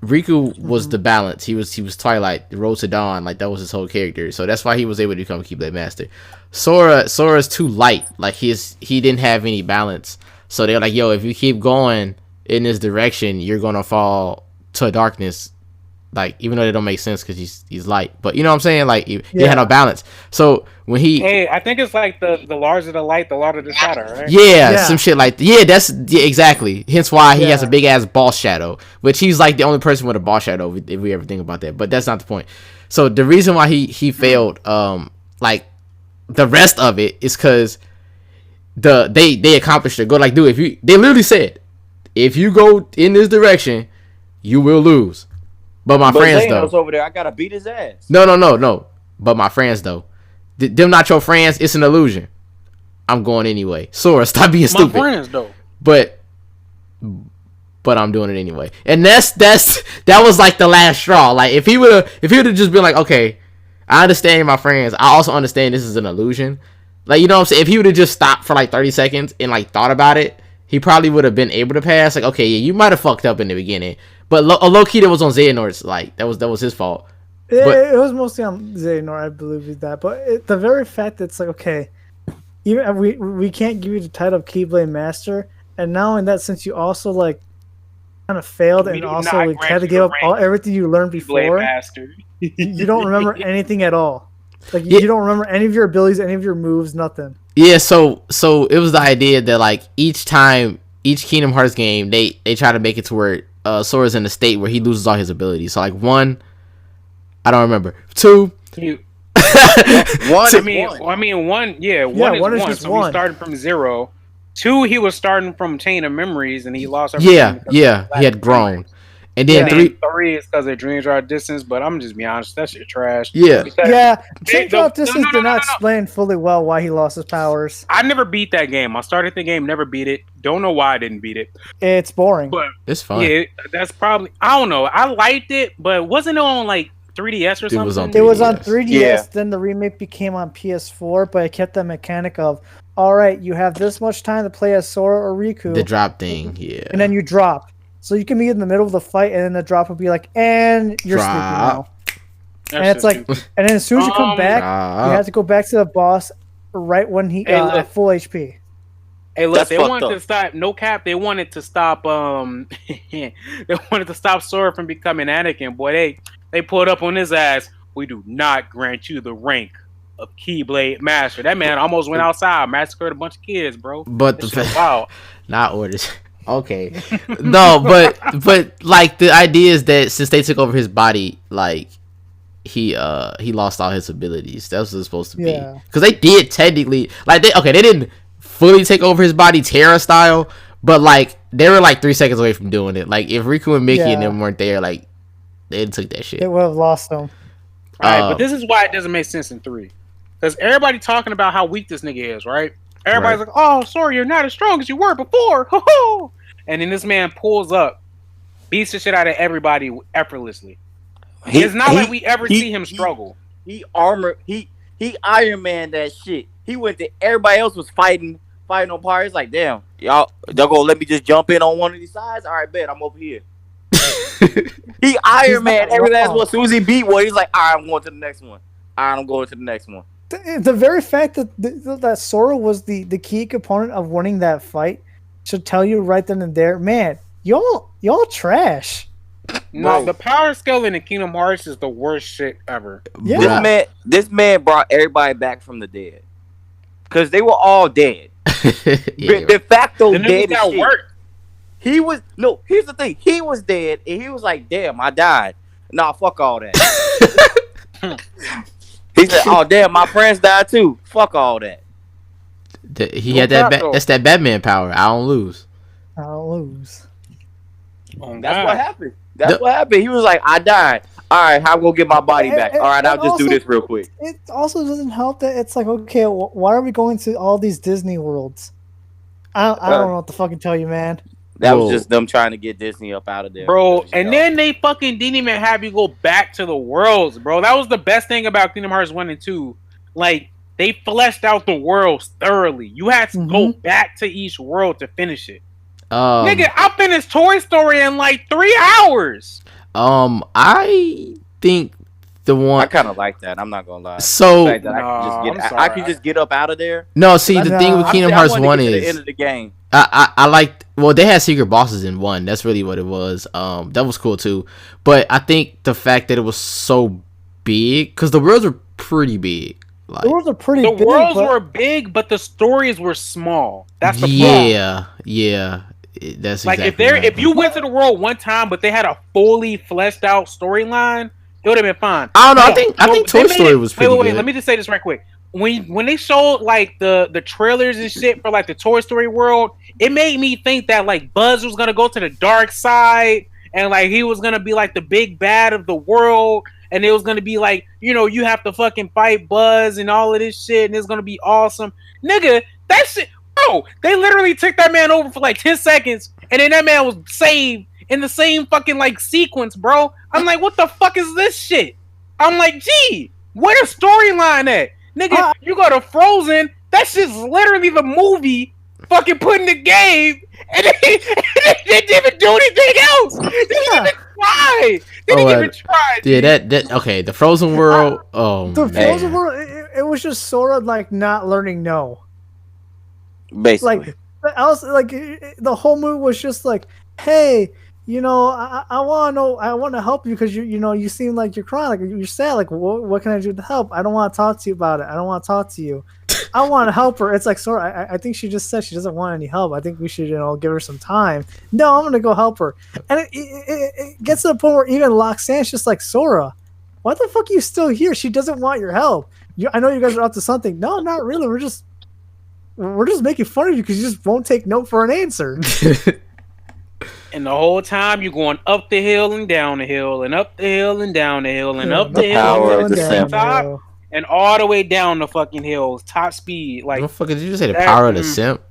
Riku was the balance. He was Twilight, the Road to Dawn. Like that was his whole character. So that's why he was able to become a Keyblade Master. Sora's too light. Like he didn't have any balance. So they're like, yo, if you keep going in this direction, you're gonna fall to darkness. Like even though they don't make sense because he's light, but you know what I'm saying? Like he had no balance. So when Hey, I think it's like the larger the light, the larger the shadow, right? yeah, some shit like exactly. Hence why he has Yeah. a big ass boss shadow, which he's like the only person with a boss shadow if we ever think about that. But that's not the point. So the reason why he failed, like the rest of it is because they accomplished their goal. Like, dude, they literally said, if you go in this direction, you will lose. But friends though, Xehanort's over there, I gotta beat his ass. no. But my friends though, them not your friends. It's an illusion. I'm going anyway. Sora, stop being My stupid. friends though. But I'm doing it anyway. And that was like the last straw. Like if he would have just been like, okay, I understand my friends. I also understand this is an illusion. Like, you know what I'm saying? If he would have just stopped for like 30 seconds and like thought about it, he probably would have been able to pass. Like, okay, yeah, you might have fucked up in the beginning. But low key that was on Xehanort's, like that was his fault. It was mostly on Xehanort, I believe that. But the very fact that it's like, okay, even we can't give you the title of Keyblade Master, and now in that sense you also like kind of failed, We and do also not like, grant had to you give the up rank everything you learned Blade before. Master. You don't remember anything at all. Like Yeah. you don't remember any of your abilities, any of your moves, nothing. Yeah, so it was the idea that like each Kingdom Hearts game, they try to make it to where Sora's in a state where he loses all his abilities. So like 1, I don't remember. 2, You, One, I mean, one. Yeah, one is one is one. just So one. we started from 0, 2, he was starting from Chain of Memories, and he lost everything. Yeah, because yeah, of he had grown, and then And three. 3 is because of Dreams Are Distance, but I'm just being honest, that shit trash. Yeah. Because Yeah, They- Dream Drop no, Distance no, no, did no, not no. explain fully well why he lost his powers. I never beat that game. I started the game, never beat it. Don't know why I didn't beat it. It's boring. But It's fun. yeah, that's probably I don't know. I liked it, but wasn't it on like 3DS or It was on something? It was on 3DS. 3DS, Yeah. then the remake became on PS4, but it kept the mechanic of, all right, you have this much time to play as Sora or Riku, The drop thing, yeah. and then you drop. So you can be in the middle of the fight, and then the drop would be like, and you're sleeping now. That And it's shit's like, stupid. and then as soon as you come back, Drop. you have to go back to the boss right when he Hey, look. full HP. Hey, look, That's they fucked wanted up. to stop. No cap, they wanted to stop. They wanted to stop Sora from becoming Anakin. Boy, they pulled up on his ass. We do not grant you the rank of Keyblade Master. That man almost went outside, massacred a bunch of kids, bro. But the That shit wild. not orders. Okay. No, but like the idea is that since they took over his body, like he lost all his abilities. That's what it's supposed to be. Yeah. Because they did technically they didn't fully take over his body Terra style, but like they were like 3 seconds away from doing it. Like if Riku and Mickey and Yeah. them weren't there, like they took that shit. It would have lost him. Right, Um, but this is why it doesn't make sense in 3. Because everybody talking about how weak this nigga is, right? Everybody's Right. like, oh, sorry, you're not as strong as you were before. Ho-ho! And then this man pulls up, beats the shit out of everybody effortlessly. It's not like we ever see him struggle. He Iron Man that shit. He went to everybody else was fighting on par. It's like, damn, y'all gonna let me just jump in on one of these sides? All right, bet I'm over here. He Iron Man not every last wrong. one. As soon as he beat one, he's like, all right, I'm going to the next one. All right, I'm going to the next one. The very fact that that Sora was the key component of winning that fight should tell you right then and there, man, y'all trash. No, Bro. the power scale in the Kingdom Hearts is the worst shit ever. Yeah. Bruh. This man brought everybody back from the dead. Cause they were all dead. Yeah, De facto The dead niggas as got shit. work. He was here's the thing. He was dead and he was like, damn, I died. Nah, fuck all that. He said, oh damn, my friends died too. Fuck all that. He had that. That's that Batman power. I don't lose. I'll lose. Oh, That's God. what happened. That's The- what happened. He was like, I died. All right, how I'm gonna get my body back? All right, I'll just do this real quick. It also doesn't help that it's like, okay, why are we going to all these Disney worlds? I don't know what to fucking tell you, man. That Whoa. was just them trying to get Disney up out of there. Bro, because, you and know. then they fucking didn't even have you go back to the worlds, bro. That was the best thing about Kingdom Hearts 1 and 2. Like, they fleshed out the worlds thoroughly. You had to go back to each world to finish it. Nigga, I finished Toy Story in like 3 hours. I think the I one. kind of like that. I'm not gonna lie. So The fact that I can just get up out of there. no, see the Nah. thing with Kingdom Hearts I wanted One to get to the is end of the game. I liked. Well, they had secret bosses in 1. That's really what it was. That was cool too. But I think the fact that it was so big, because the worlds were pretty big. Like, The worlds are pretty The big. worlds but were big, but the stories were small. That's the problem. yeah. That's Like exactly right. if you went to the world one time, but they had a fully fleshed out storyline, it would have been fine. I don't know. No, I think they Toy made Story it- was pretty wait. good. Let me just say this right quick. When they showed like the trailers and shit for like the Toy Story world, it made me think that like Buzz was gonna go to the dark side and like he was gonna be like the big bad of the world, and it was gonna be like, you know, you have to fucking fight Buzz and all of this shit, and it's gonna be awesome, nigga. That shit, bro. They literally took that man over for like 10 seconds, and then that man was saved in the same fucking like sequence, bro. I'm like, what the fuck is this shit? I'm like, gee, where the storyline at? Nigga, you go to Frozen, that shit's literally the movie fucking put in the game, and they didn't even do anything else. They didn't even try. They didn't even try. Yeah, that okay. The Frozen world. Oh the man. Frozen world. It was just sort of like not learning no. Basically, Like I was like the whole movie was just like, hey, you know, I want to know, I want to help you because you know you seem like you're crying, like you're sad, like what can I do to help? I don't want to talk to you about it. I don't want to talk to you. I want to help her. It's like Sora. I think she just said she doesn't want any help. I think we should, you know, give her some time. No, I'm gonna go help her. And it gets to the point where even Loxane's just like, Sora, why the fuck are you still here? She doesn't want your help. I know you guys are up to something. No, not really. We're just we're just making fun of you because you just won't take no for an answer. And the whole time you're going up the hill and down the hill and up the hill and down the hill and up the hill power of and the simp. top and all the way down the fucking hills, top speed. Like, Motherfucker, did you just say the that- power of the simp?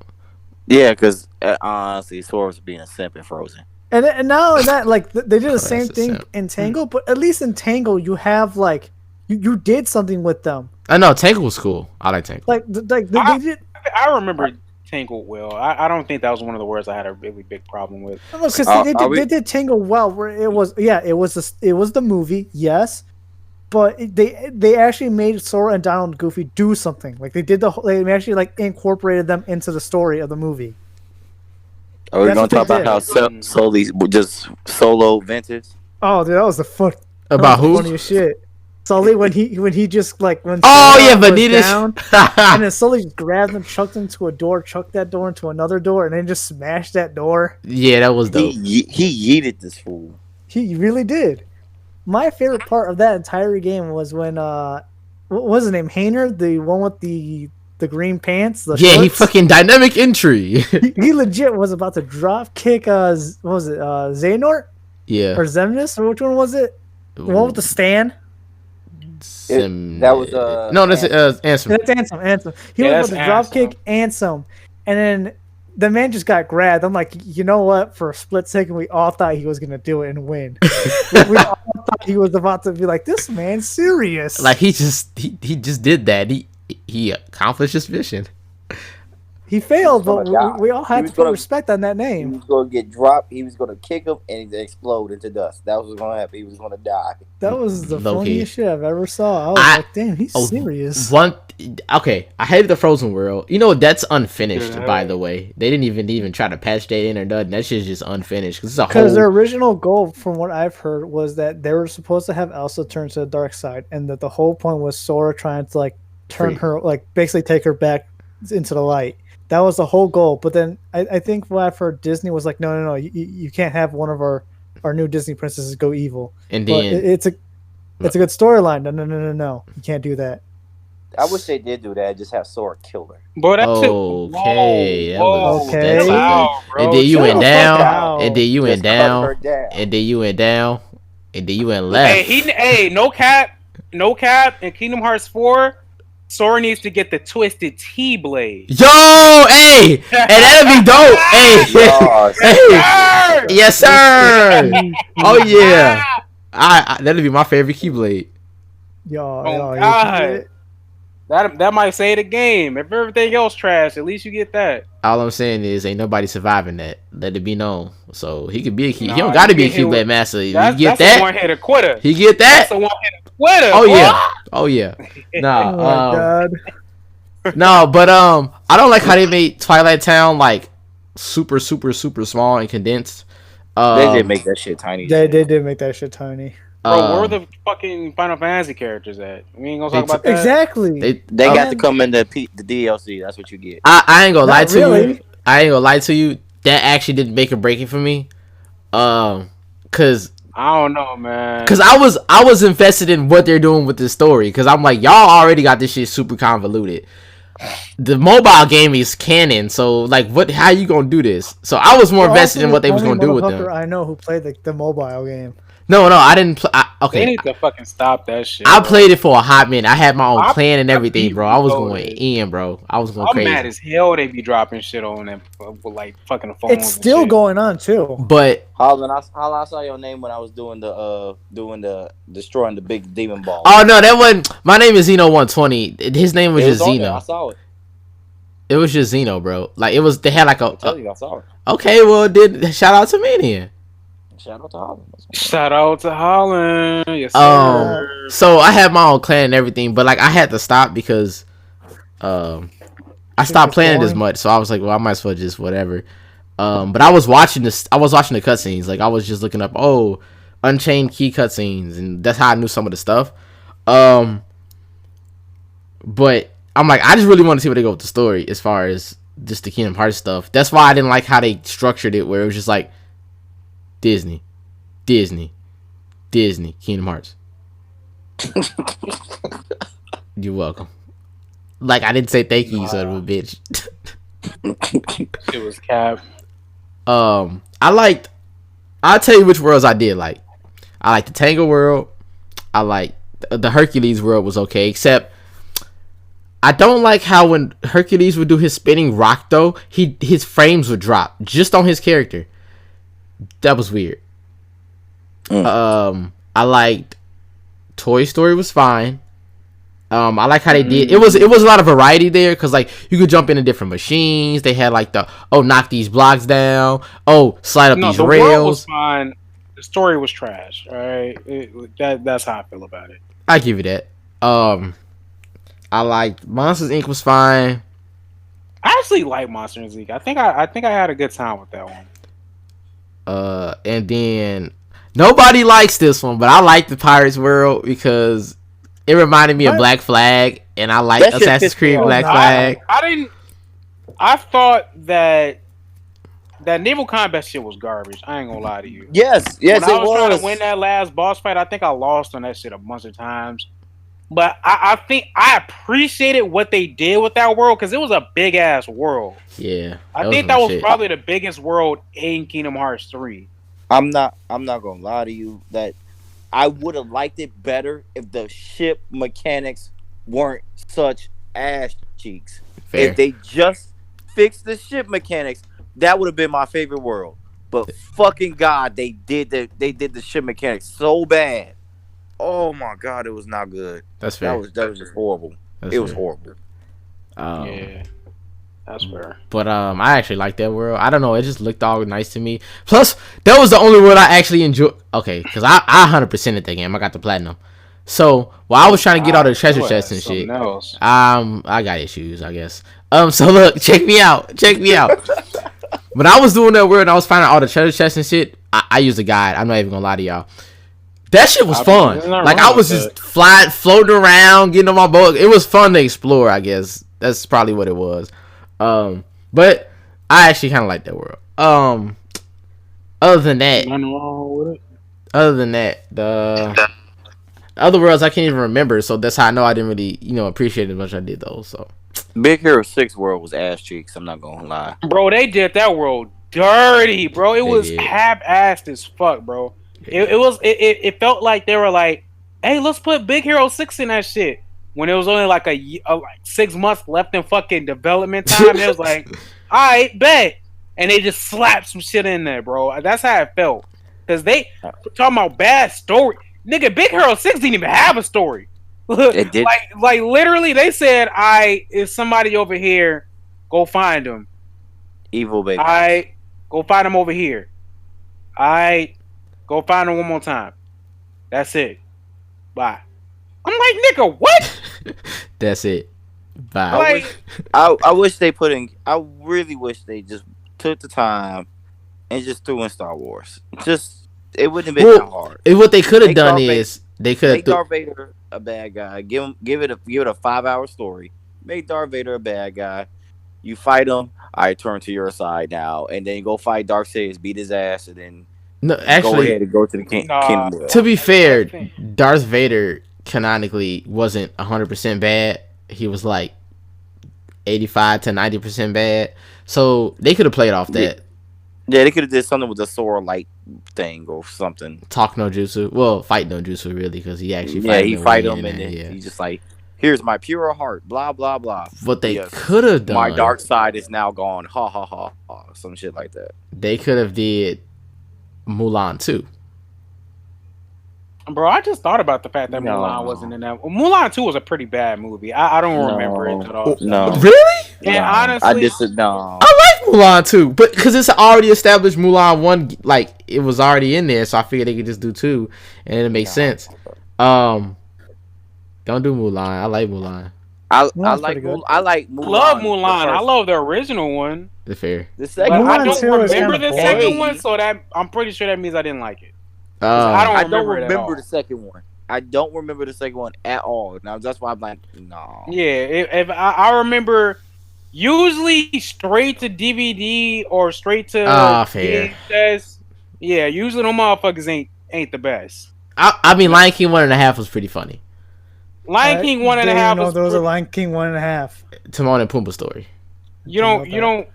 Yeah, because honestly, Sora was being a simp in Frozen. And now that like they did the that's same a thing simp. in Tangle, but at least in Tangle you have like you did something with them. I know Tangle was cool. I like Tangle. Like they did. I remember Tangled well. I don't think that was one of the words I had a really big problem with. Because they did Tangle well. Where it was the movie, yes, but they actually made Sora and Donald and Goofy do something. Like they actually like incorporated them into the story of the movie. Are we That's going to what talk they about did. how Sully's just solo vintage? Oh, dude, that was the fun. About that was who? the funniest shit. Sully when he just like when Oh Sora yeah, was Vanitas. down, and then Sully just grabbed him, chucked him to a door, chucked that door into another door, and then just smashed that door. Yeah, that was dope. He yeeted this fool. He really did. My favorite part of that entire game was when what was his name? Hayner, the one with the green pants. The Yeah, he shorts? fucking dynamic entry. he legit was about to drop kick. What was it? Xehanort Yeah. or Xemnas or which one was it? The one with the stand. That was, no, that's Ansem. That's Ansem. He Yeah, was that's about to drop Ansem. kick Ansem, and then the man just got grabbed. I'm like, you know what? For a split second, we all thought he was gonna do it and win. we all thought he was about to be like, this man's serious. Like he just did that. He accomplished his mission. He failed, Oh but my God. we all He had was to put gonna- respect on that He name. was going to get dropped. He was going to kick him and he'd explode into dust. That was what's going to happen. He was going to die. That was the Low-key. funniest shit I've ever saw. I was I- like, damn, he's Oh, serious. Okay, I hated the Frozen World. You know that's unfinished, Yeah. by the way. They didn't even try to patch that in or nothing. That shit's just unfinished because it's a Because whole. their original goal, from what I've heard, was that they were supposed to have Elsa turn to the dark side, and that the whole point was Sora trying to like turn Free. her, like basically take her back into the light. That was the whole goal. But then I think what I've heard, Disney was like, no, you can't have one of our new Disney princesses go evil. And But then it's a good storyline. No, you can't do that. I wish they did do that. Just have Sora kill her. Boy, that shit. Okay, that whoa, was- Okay. chill out, bro. and then you Chill went the fuck down, out. and then you went Just cut her down, down. and then you went down, and then you went left. Hey, no cap. In Kingdom Hearts 4, Sora needs to get the twisted T blade. Yo, hey, and that'd be dope. Hey, Gosh. hey, yes sir. Oh yeah, I that'd be my favorite Keyblade. Yo, God. That might say the game. If everything else trash, at least you get that. All I'm saying is, ain't nobody surviving that. Let it be known. So he could be a key. Nah, he don't got to you be a get hit Keyblade with- master. You That's get a that? one hitter quitter. He get That's that? a one hitter quitter. Oh boy. yeah. Oh yeah. Oh Nah. my god. No, but I don't like how they made Twilight Town like super small and condensed. They did make that shit tiny. They did make that shit tiny. Bro, where um, are the fucking Final Fantasy characters at? We ain't gonna They talk about that. Exactly. They um, got to come in the DLC. That's what you get. I ain't gonna lie Not to you. really. I ain't gonna lie to you. That actually didn't make a breaking for me. Cause I don't know, man. I was invested in what they're doing with this story. Cause I'm like, y'all already got this shit super convoluted. The mobile game is canon, so like, how you gonna do this? So I was more You're invested also in what they the was only gonna do with motherfucker them. I know who played the mobile game. No, I didn't play. They Okay, need to fucking stop that shit. I bro. played it for a hot minute. I had my own I- plan and I everything, beat bro. I was you, going dude. in, bro. I was going I'm crazy. mad as hell they be dropping shit on them with like fucking phones. It's still and shit. going on too. But Holland, I saw your name when I was doing the destroying the big demon ball. oh no, that wasn't. My name is Zeno 120. His name was It just on there. I Zeno. saw it. It was just Zeno, bro. Like it was. They had like I tell you, I saw it. okay. Well, did shout out to me then. Shout out to Holland. Shout out to Holland. Yes, sir. So I had my own clan and everything, but like I had to stop because I stopped it's playing it as boring? much. So I was like, well, I might as well just whatever. But I was watching this. I was watching the cutscenes. Like I was just looking up, Unchained Key cutscenes, and that's how I knew some of the stuff. But I'm like, I just really want to see where they go with the story as far as just the Kingdom Hearts stuff. That's why I didn't like how they structured it, where it was just like Disney, Kingdom Hearts. You're welcome. Like I didn't say thank you, you son of a bitch. It was cap. I'll tell you which worlds I did like. I like the Tangle world. I like the Hercules world was okay, except I don't like how when Hercules would do his spinning rock though, his frames would drop just on his character. That was weird. I liked Toy Story was fine. I like how they did. It was a lot of variety there because like you could jump into different machines. They had like knock these blocks down. Slide up these the rails. world was fine. The story was trash. All right, that's how I feel about it. I give you that. I liked Monsters Inc. was fine. I actually like Monsters Inc. I think I had a good time with that one. And then nobody likes this one, but I like the Pirates World because it reminded me of Black Flag, and I like That shit Assassin's pissed me Creed off. Black Flag. I thought that naval combat shit was garbage. I ain't gonna lie to you. Yes, When I was trying to win that last boss fight, I think I lost on that shit a bunch of times. But I think I appreciated what they did with that world because it was a big ass world. Yeah, I think that was probably the biggest world in Kingdom Hearts 3. I'm not gonna lie to you that I would have liked it better if the ship mechanics weren't such ass cheeks. Fair. If they just fixed the ship mechanics, that would have been my favorite world. But fucking God, they did the ship mechanics so bad. Oh my God, it was not good. That's fair. That was just horrible. That's it was fair. horrible. Yeah, that's fair. But I actually like that world. I don't know, it just looked all nice to me. Plus, that was the only world I actually enjoyed. Okay, because I 100%ed that game. I got the platinum. So while I was trying to get all the treasure chests and shit, I got issues, I guess. So look, check me out. When I was doing that world and I was finding all the treasure chests and shit, I used a guide. I'm not even gonna lie to y'all. That shit was fun. Like I was just floating around, getting on my boat. It was fun to explore, I guess. That's probably what it was. But I actually kind of like that world. Other than that, Nothing wrong with it. the other worlds I can't even remember. So that's how I know I didn't really, appreciate it as much as I did those. So Big Hero 6 world was ass cheeks. I'm not gonna lie. Bro, they did that world dirty, bro. It was did. half-assed as fuck, bro. It felt like they were like, hey, let's put Big Hero 6 in that shit. When it was only like like 6 months left in fucking development time, it was like, all right, bet. And they just slapped some shit in there, bro. That's how it felt. Because they talking about bad story. Nigga, Big Hero 6 didn't even have a story. It did. Like literally, they said, is somebody over here, go find him. Evil baby. Go find him over here. Go find him one more time. That's it. Bye. I'm like, nigga, what? that's it. Bye. Like, I wish they put in. I really wish they just took the time and just threw in Star Wars. Just it wouldn't have been that hard. What they could have Make done Darth is they could Make have. Darth Vader a bad guy. Give it a 5-hour story. Make Darth Vader a bad guy. You fight him. I turn to your side now, and then you go fight Darkseid, beat his ass, and then No, go actually, ahead and go to the kingdom. to be fair, Darth Vader canonically wasn't 100% bad. He was like 85 to 90% bad. So they could have played off that. Yeah, they could have did something with the Sora light thing or something. Talk no jutsu. Well, fight no jutsu really, because he actually fight him and then he just like, here's my pure heart, blah blah blah. What they could have done. My dark side is now gone. Ha ha ha ha. Some shit like that. They could have did Mulan 2. bro, I just thought about the fact that Mulan wasn't in that. Well, Mulan 2 was a pretty bad movie. I don't remember it at all. No. Really? And honestly, I just no. I like Mulan 2, but because it's already established Mulan 1, like it was already in there, so I figured they could just do 2 and it makes sense. Don't do Mulan. I like Mulan. I like Mulan. Love Mulan. I love the original one. The fair. The But second Mulan I don't 2 is remember kinda the boring. second one, so that I'm pretty sure that means I didn't like it. I don't I don't remember it at all. remember the second one. I don't remember the second one at all. Now that's why I'm like, no. Yeah, if I remember, usually straight to DVD or straight to fair. VHS. Yeah, usually them motherfuckers ain't the best. I mean, Lion King 1.5 was pretty funny. Lion King 1.5 No, was those are pretty- Lion King 1.5. Timon and Pumbaa story. You don't.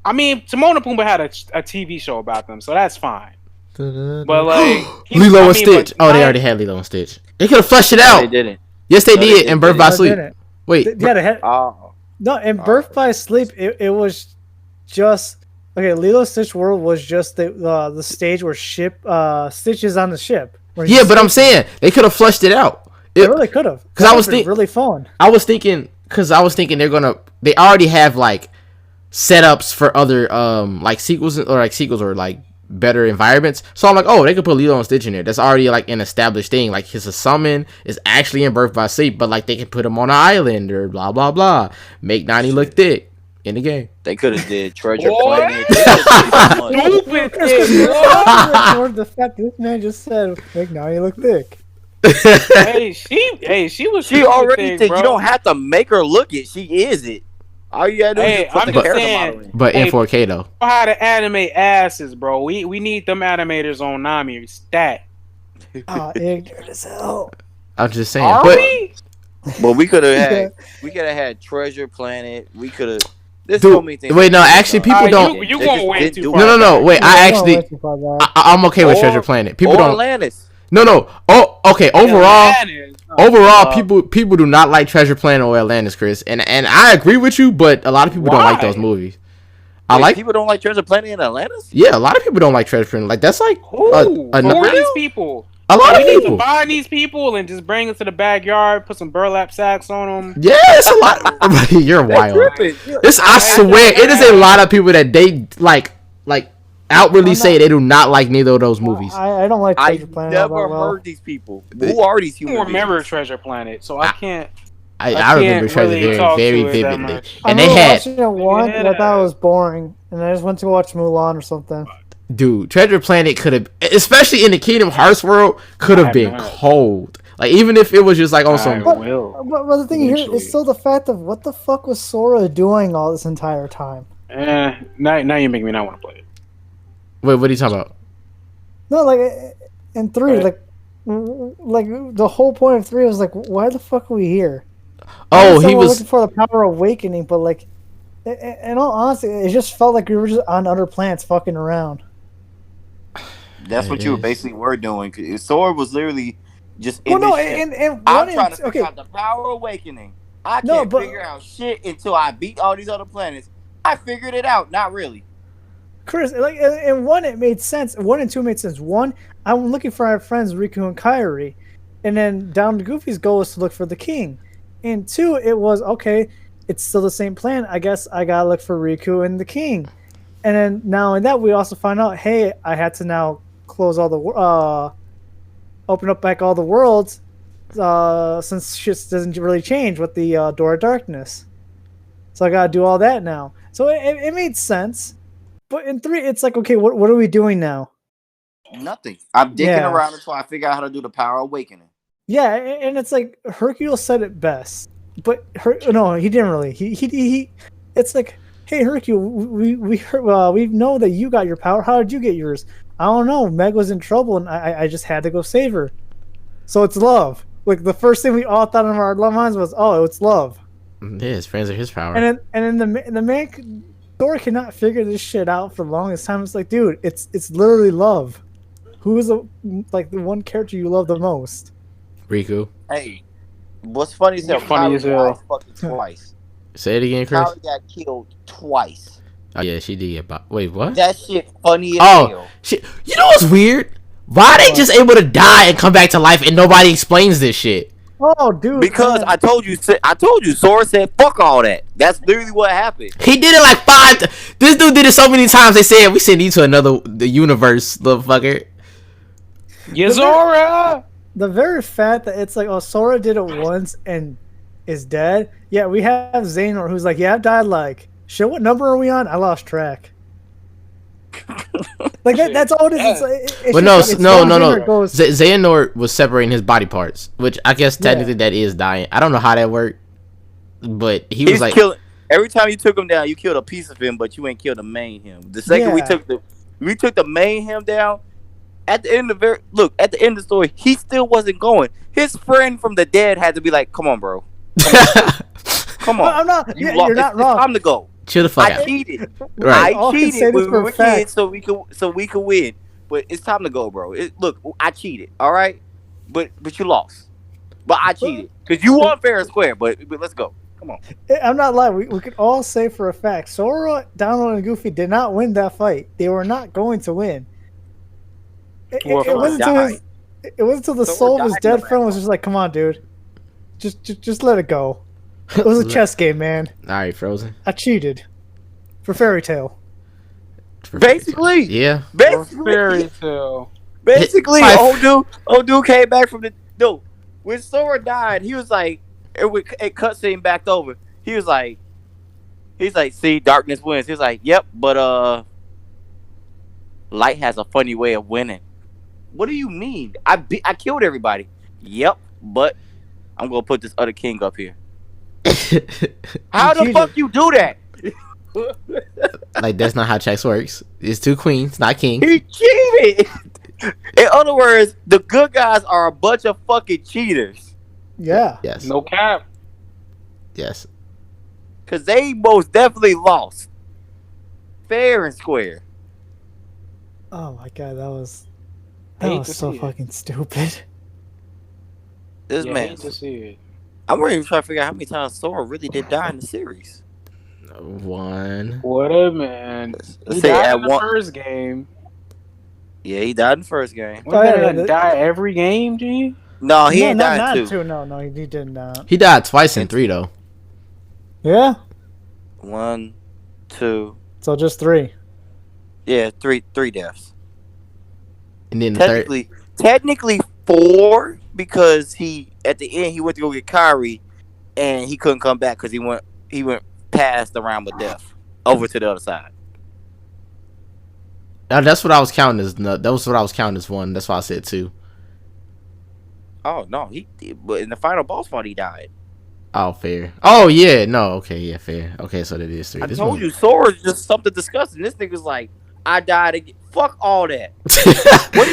I mean, Timon and Pumbaa had a TV show about them, so that's fine. But like Lilo and Stitch. Oh, they already had Lilo and Stitch. They could have flushed it No, out. they didn't. Yes, they No, did. they In Birth by No, Sleep. didn't. Wait. Yeah, they had. Oh, No, in Birth by Sleep, it was just okay. Lilo and Stitch World was just the stage where Stitch is on the ship. Yeah, but I'm saying they could have flushed it out. They really could have. 'Cause I was really fun. I was thinking they already have like setups for other like sequels or like better environments. So I'm like, oh, they could put Lilo and Stitch in there. That's already like an established thing. Like his summon is actually in Birth by Sleep, but like they can put him on an island or blah blah blah. Make Nani look thick in the game. they could have did Treasure What? Planet. Stupid thing, bro. The fact this man just said, "Make now you look thick." She was. She stupid already thing, think bro. you don't have to make her look it. She is it. All you gotta do Hey, is put I'm the just character saying- model in. But in Hey, 4K though. Know how to animate asses, bro. We need them animators on Nami stat. Ignorant as hell. I'm just saying. Are But we? But we could have had Treasure Planet. We could have. There's Dude, so many things. wait, no, actually, people don't- You They going just way didn't too do far. it. no. Wait, I actually, I I'm okay with Or- Treasure Planet. People or don't. Atlantis. No. Oh, okay. Overall, Atlantis. Oh, Overall, people do not like Treasure Planet or Atlantis, Chris, and I agree with you, but a lot of people don't like Why? those movies. Wait, people don't like Treasure Planet in Atlantis. Yeah, a lot of people don't like Treasure Planet. Like that's like who? a Who are number- these people? a lot of We need to people. find these people and just bring them to the backyard, put some burlap sacks on them. Yeah, it's a lot. You're They wild. tripping. It's I swear it is a lot of people that they like outwardly say they do not like neither of those movies. I don't like I Treasure Planet. all never that well. heard these people. Who are these I human don't remember beings? Treasure Planet, so I can't. I can't remember Treasure really very, talk very to it that vividly, much. and I they remember had watching it once, and I thought it was boring, and I just went to watch Mulan or something. dude. Treasure Planet could have, especially in the Kingdom Hearts world, could have I been know. cold. Like even if it was just like on some. But, will. but the thing here Eventually. is still the fact of what the fuck was Sora doing all this entire time? Now you make me not want to play it. Wait, what are you talking about? No, like in 3, Right. like the whole point of 3 was like, why the fuck are we here? Oh, he Someone was. looking for the power awakening, but like, in all honesty, it just felt like we were just on other planets fucking around. That's what you basically were doing. 'Cause Sora was literally just in Well, no, this shit. and I'm one trying and to figure out the power awakening. I No, can't but- figure out shit until I beat all these other planets. I figured it out. Not really. Chris, like in 1 it made sense. 1 and 2 made sense. 1, I'm looking for our friends Riku and Kairi, and then down to Goofy's goal is to look for the king. And 2, it was okay. It's still the same plan. I guess I gotta look for Riku and the king. And then now in that we also find out, hey, I had to now close all the open up back all the worlds, since shit doesn't really change with the Door of Darkness. So I gotta do all that now. So it made sense. But in 3, it's like, okay, what are we doing now? Nothing. I'm digging Yeah. around until I figure out how to do the power awakening. Yeah, and it's like Hercule said it best, but no, he didn't really. He it's like, hey Hercule, we heard, we know that you got your power. How did you get yours? I don't know. Meg was in trouble, and I just had to go save her. So it's love. Like the first thing we all thought in our minds was, oh, it's love. Yeah, his friends are his power. And then the man, Thor cannot figure this shit out for the longest time. It's like, dude, it's literally love. Who is the one character you love the most? Riku. Hey, what's funny is that Funny as hell. fucking twice. Say it again, Chris. Kylie got killed twice. Oh yeah, she did get bought. Wait, what? That shit funny as Oh, hell. shit. You know what's weird? Why they just able to die and come back to life and nobody explains this shit? Oh, dude. Because man. I told you, Sora said, "Fuck all that." That's literally what happened. He did it like 5. This dude did it so many times. They said we send you to the universe, little fucker. Yazora! The very fact that it's like, oh, Sora did it once and is dead. Yeah, we have Xehanort who's like, yeah, I've died like, shit, what number are we on? I lost track. Like that's all it is. It's like, it's But just no, like, no. Xehanort goes, Xehanort was separating his body parts, which I guess technically that is dying. I don't know how that worked, but he was He's like, killing. Every time you took him down, you killed a piece of him, but you ain't killed the main him. The second we Yeah. took the main him down. At the end of at the end of the story, he still wasn't going. His friend from the dead had to be like, "Come on, bro. Come No, on. I'm not. You Yeah, lost. you're not It's wrong. time to go." Chill the fuck I out. cheated. Right. all I can say cheated this when for we a were fact. kids so we could win. But it's time to go, bro. Look, I cheated. All right, but you lost. But I cheated because you won fair and square. But let's go. Come on. I'm not lying. We could all say for a fact, Sora, Donald, and Goofy did not win that fight. They were not going to win. It Well, wasn't until his, it wasn't until the Sora soul of his died in the dead friend was last just like, "Come on, dude, just let it go." It was a chess game, man. All right, Frozen. I cheated for Fairy Tale. Basically, Yeah. fairy tale. Basically, Five. old dude came back from the no. When Sora died, he was like, it cutscene backed over. He's like, see, darkness wins. He's like, yep, but light has a funny way of winning. What do you mean? I killed everybody. Yep, but I'm gonna put this other king up here. How the cheated. fuck you do that? Like that's not how chess works. It's two queens, not king. He cheated. In other words, the good guys are a bunch of fucking cheaters. Yeah. Yes. No cap. Yes. Cause they most definitely lost. Fair and square. Oh my god, that Hate was to so see it. fucking stupid. This Yeah, man. hate to see it. I'm really trying to figure out how many times Sora really did die in the series. One. What a man. Let's He say died at in the one. first game. Yeah, he died in the first game. Wasn't Oh, yeah, that the- die every game, G? No, he no, ain't died not in two. two. No, he did not. He died twice in 3 though. Yeah. 1, 2. So just 3. Yeah, three deaths. And then the third. Technically 4 because he at the end he went to go get Kyrie and he couldn't come back because he went past the realm of death over to the other side. Now, that's what I was counting as. No, that was what I was counting as 1. That's why I said 2. Oh no, but in the final boss fight he died. Oh, fair. Oh yeah, no, okay, yeah, fair. Okay, so that is 3. I told you, Sora's just something disgusting. This nigga's like, I died again. Fuck all that. Why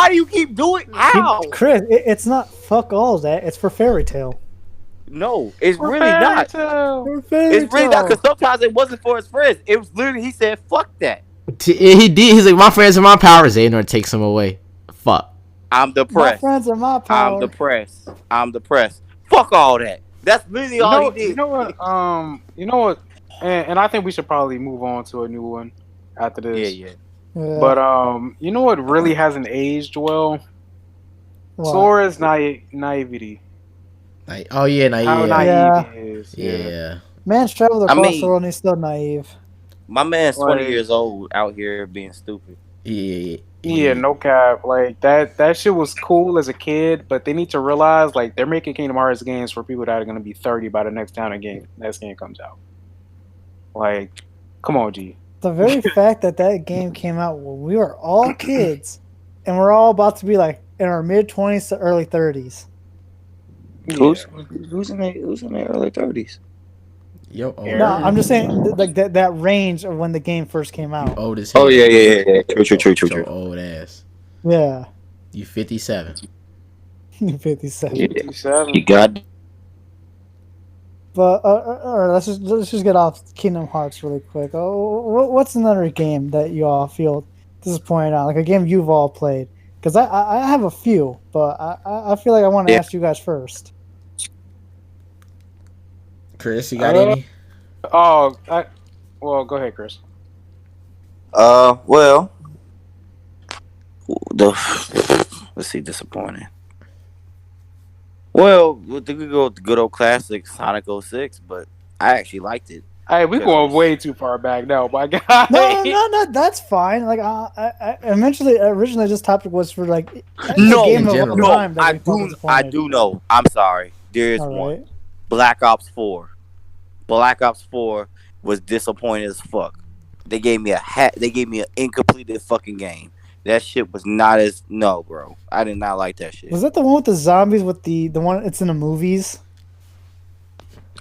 do you keep doing? How? Chris, it's not fuck all that. It's for Fairy Tale. No, it's For really not. For Fairy It's really not Tale. because sometimes it wasn't for his friends. It was literally he said, "Fuck that." He did. He's like, my friends are my powers. They ain't takes them away. Fuck. I'm My depressed. friends are my power. I'm depressed. Fuck all that. That's literally all he did. You know what? And I think we should probably move on to a new one after this. Yeah. Yeah. But you know what really hasn't aged well? What? Sora's naivety. Like, oh yeah, nah, How yeah, naive Yeah. he is. yeah. Man's traveled I across mean- the world and he's still naive. My man's Like- 20 years old out here being stupid. Yeah, no cap. Like that shit was cool as a kid, but they need to realize like they're making Kingdom Hearts games for people that are gonna be 30 by the next time next game comes out. Like, come on, G. The very fact that game came out when we were all kids and we're all about to be like in our mid 20s to early 30s. Who's in their early 30s? Yo, old, No, I'm just saying like that range of when the game first came out. old as hell. Oh yeah. True. Your old ass. Yeah. You 57. 57. 57. You got But all right, let's just get off Kingdom Hearts really quick. Oh, what's another game that you all feel disappointed on? Like a game you've all played? Because I have a few, but I feel like I want to ask you guys first. Chris, you got Uh, any? Oh, well, go ahead, Chris. well, let's see, disappointing. Well, we could go with the good old classic Sonic 06, but I actually liked it. Hey, we going way too far back now, my guy. No, that's fine. Like I originally this topic was for like a No, game of general. all No, time that I we felt do disappointed. know. I'm sorry. There is All one. right. Black Ops 4. Black Ops 4 was disappointing as fuck. They gave me They gave me an incompleted fucking game. That shit was not as no, bro. I did not like that shit. Was that the one with the zombies with the one? It's in the movies.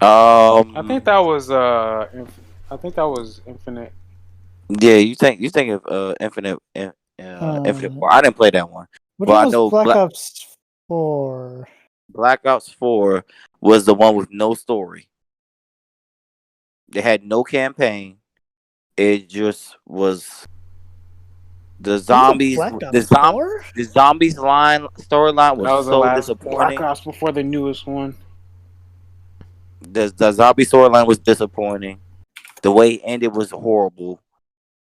I think that was Infinite. Yeah, you think of Infinite Infinite War. I didn't play that one. Which Well, I one was know Black Ops 4? Black Ops 4 was the one with no story. They had no campaign. It just was the zombies. Black Ops 4? The zombies storyline That was was the so last disappointing. Black Ops before the newest one. The zombie storyline was disappointing. The way it ended was horrible.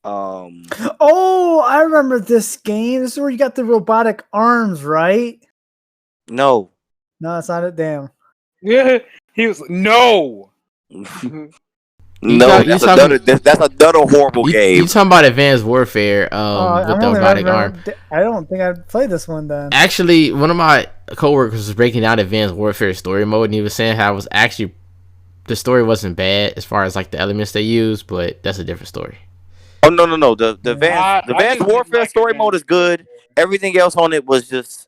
Oh, I remember this game. This is where you got the robotic arms, right? No. No, it's not it. Damn. Yeah, he was no. No, that's another horrible game. You talking about Advanced Warfare with the robotic arm. I don't think I'd play this one then. Actually, one of my coworkers was breaking down Advanced Warfare story mode, and he was saying how it was actually the story wasn't bad as far as like the elements they used, but that's a different story. Oh no. The Advanced Warfare story mode is good. Everything else on it was just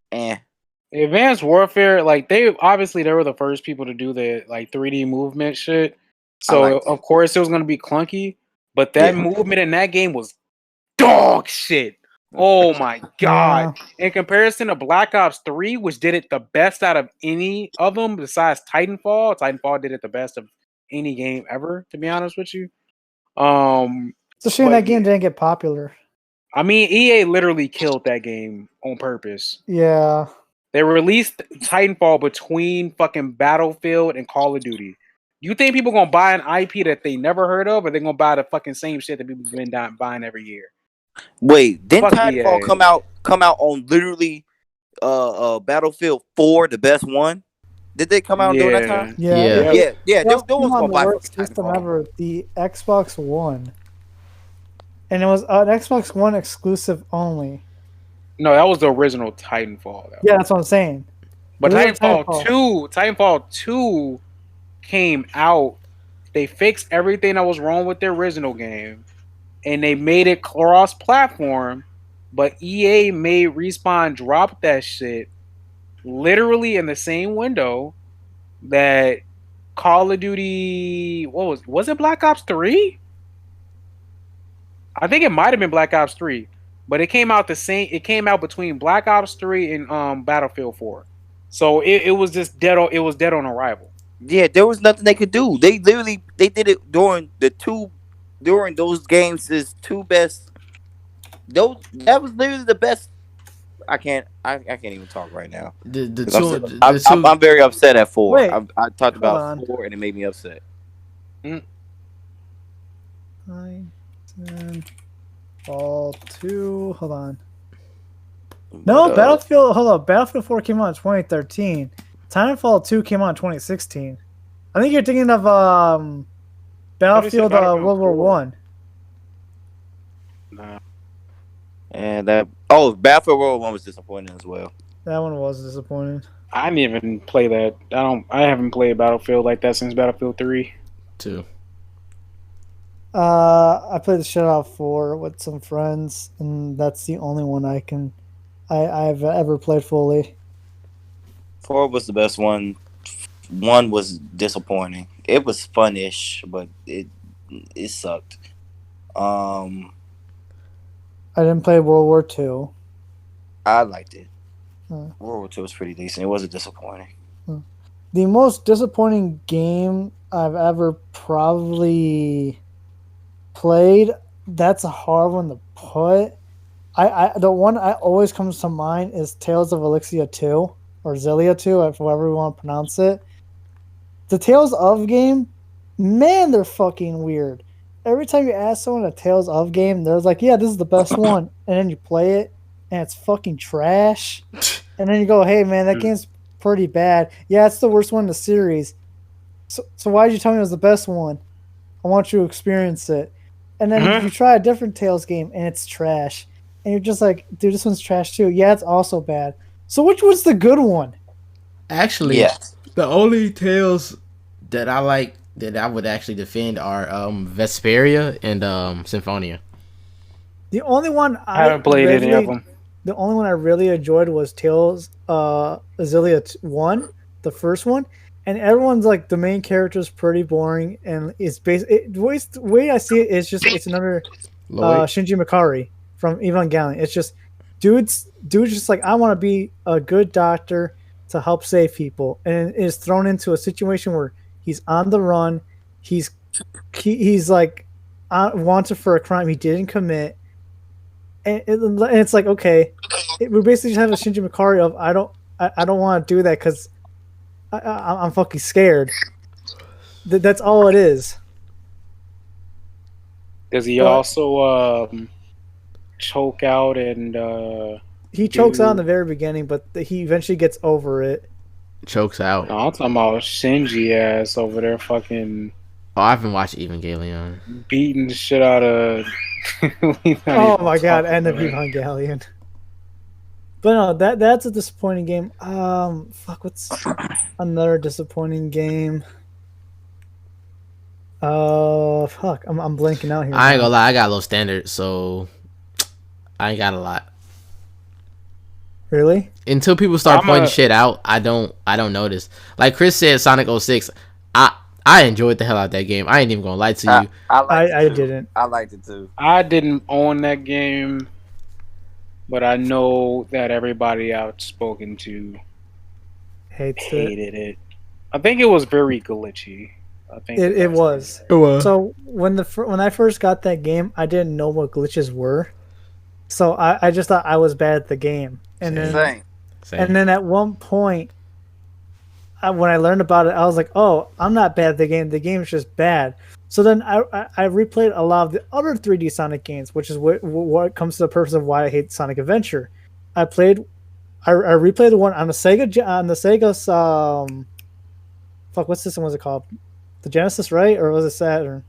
Advanced Warfare, like they were the first people to do the like 3D movement shit. So of course it was gonna be clunky, but that movement in that game was dog shit. Oh my god! In comparison to Black Ops 3, which did it the best out of any of them besides Titanfall, Titanfall did it the best of any game ever. To be honest with you, it's a shame that game didn't get popular. I mean, EA literally killed that game on purpose. Yeah, they released Titanfall between fucking Battlefield and Call of Duty. You think people gonna buy an IP that they never heard of, or they gonna buy the fucking same shit that people been buying every year? Wait, didn't Titanfall come out on literally Battlefield 4, the best one? Did they come out during that time? Yeah. There was gonna buy the system ever, the Xbox One, and it was an Xbox One exclusive only. No, that was the original Titanfall. Yeah, that's what I'm saying. But Titanfall 2 came out. They fixed everything that was wrong with the original game, and they made it cross-platform. But EA made Respawn drop that shit literally in the same window that Call of Duty. What was it? Black Ops 3? I think it might have been Black Ops 3. But it came out the same. It came out between Black Ops 3 and Battlefield 4. So it was just dead. It was dead on arrival. Yeah, there was nothing they could do. They did it during those games. Is two best. That was literally the best. I can't even talk right now. I'm very upset at 4. Wait, I talked about 4 and it made me upset. 9, 10. Fall 2. Hold on. No, Battlefield. Hold up. Battlefield 4 came out in 2013. Titanfall 2 came out in 2016. I think you're thinking of Battlefield World War 1. Nah. And Battlefield World War 1 was disappointing as well. That one was disappointing. I didn't even play that. I haven't played Battlefield like that since Battlefield 3. 2. I played the shit out of 4 with some friends, and that's the only one I've ever played fully. 4 was the best one. 1 was disappointing. It was fun-ish, but it sucked. I didn't play World War II. I liked it. World War II was pretty decent. It wasn't disappointing. The most disappointing game I've ever probably played, that's a hard one to put. The one I always comes to mind is Tales of Elixia 2 or Xillia 2, however we want to pronounce it. The Tales of game, man, they're fucking weird. Every time you ask someone a Tales of game, they're like, yeah, this is the best one. And then you play it, and it's fucking trash. And then you go, hey, man, that game's pretty bad. Yeah, it's the worst one in the series. So why did you tell me it was the best one? I want you to experience it. And then you try a different Tales game, and it's trash. And you're just like, dude, this one's trash too. Yeah, it's also bad. So which one's the good one? Actually, the only Tales that I like that I would actually defend are Vesperia and Symphonia. The only one I haven't played any of them. The only one I really enjoyed was Tales Xillia 1, the first one. And everyone's like, the main character is pretty boring, and it's the way I see it is just it's another Shinji Mikari from Evangelion. It's just dude's just like, I want to be a good doctor to help save people, and is thrown into a situation where he's on the run, he's he's like wanted for a crime he didn't commit, and it's like, okay, we basically just have a Shinji Mikari of I don't want to do that because I'm fucking scared. That's all it is. Does he also choke out and he chokes out in the very beginning, but he eventually gets over it. Chokes out. No, I'm talking about Shinji ass over there fucking Oh, I haven't watched Evangelion. beating the shit out of Oh my god, and the Evangelion. But no, that's a disappointing game. What's another disappointing game? I'm blanking out here. I ain't gonna lie, I got low standards, so I ain't got a lot. Really? Until people start pointing shit out, I don't notice. Like Chris said, Sonic 06. I enjoyed the hell out of that game. I ain't even gonna lie to you. I didn't. I liked it too. I didn't own that game, but I know that everybody I've spoken to hated it. I think it was very glitchy. I think it was. It was. So when I first got that game, I didn't know what glitches were. So I just thought I was bad at the game. And then at one point, when I learned about it, I was like, "Oh, I'm not bad at the game. The game is just bad." So then I replayed a lot of the other 3D Sonic games, which is what comes to the purpose of why I hate Sonic Adventure. I replayed the one on the Sega's what system was it called? The Genesis, right? Or was it Saturn?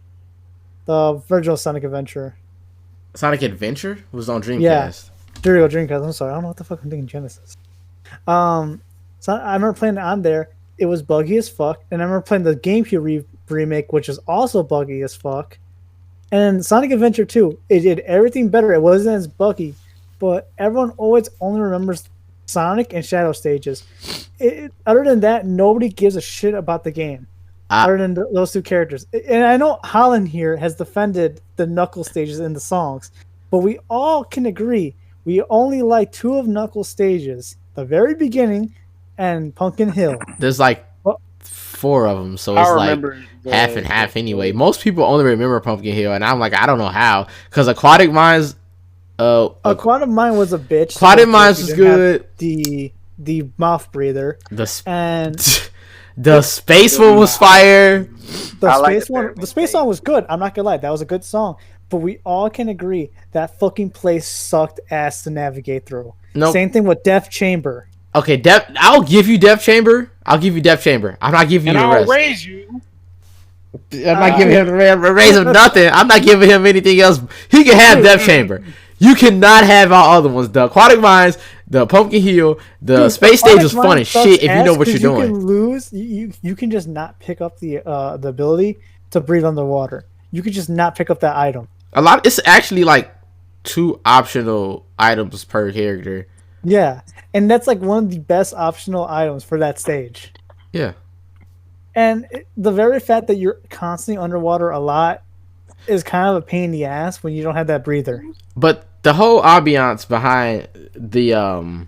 The original Sonic Adventure. Sonic Adventure was on Dreamcast. Yeah. There you go, Dreamcast. I'm sorry, I don't know what the fuck I'm thinking. Genesis. So I remember playing it on there. It was buggy as fuck, and I remember playing the GameCube remake, which is also buggy as fuck. And Sonic Adventure 2, it did everything better. It wasn't as buggy, but everyone always only remembers Sonic and Shadow stages. Other than that, nobody gives a shit about the game. Other than those two characters. And I know Holland here has defended the Knuckles stages in the songs, but we all can agree we only like two of Knuckles stages, the very beginning and Pumpkin Hill. There's like 4 of them, so it's like half and half anyway. Most people only remember Pumpkin Hill, and I'm like, I don't know how, because Aquatic Mines Aquatic Mine was a bitch. Aquatic Mines was good. The mouth breather. The space one was fire. The space song was good. I'm not gonna lie, that was a good song. But we all can agree that fucking place sucked ass to navigate through. Nope. Same thing with Death Chamber. Okay, I'll give you Death Chamber. I'm not giving you the rest. And I'll raise you. I'm not giving him raise him nothing. I'm not giving him anything else. He can have Death Chamber. You cannot have our other ones. The Aquatic Mines, the Pumpkin Hill, the Space Stage was fun as shit if you know what you're doing. You can just not pick up the ability to breathe underwater. You could just not pick up that item. It's actually like 2 optional items per character. Yeah, and that's like one of the best optional items for that stage. Yeah. And the very fact that you're constantly underwater a lot is kind of a pain in the ass when you don't have that breather. But the whole ambiance behind the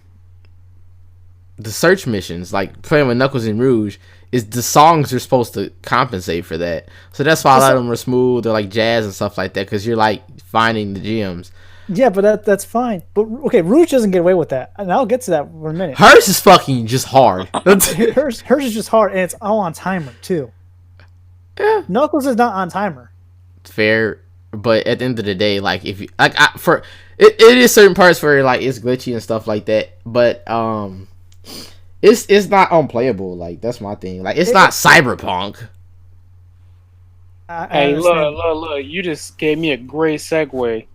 search missions, like playing with Knuckles and Rouge, is the songs are supposed to compensate for that. So that's why a lot of them are smooth. They're like jazz and stuff like that, because you're like finding the gems. Yeah, but that's fine. But okay, Rouge doesn't get away with that, and I'll get to that in a minute. Hers is fucking just hard. hers is just hard, and it's all on timer too. Yeah, Knuckles is not on timer. Fair, but at the end of the day, like if you like, it is certain parts where like it's glitchy and stuff like that, but it's not unplayable. Like that's my thing. Like it's not Cyberpunk. Hey, look! You just gave me a great segue.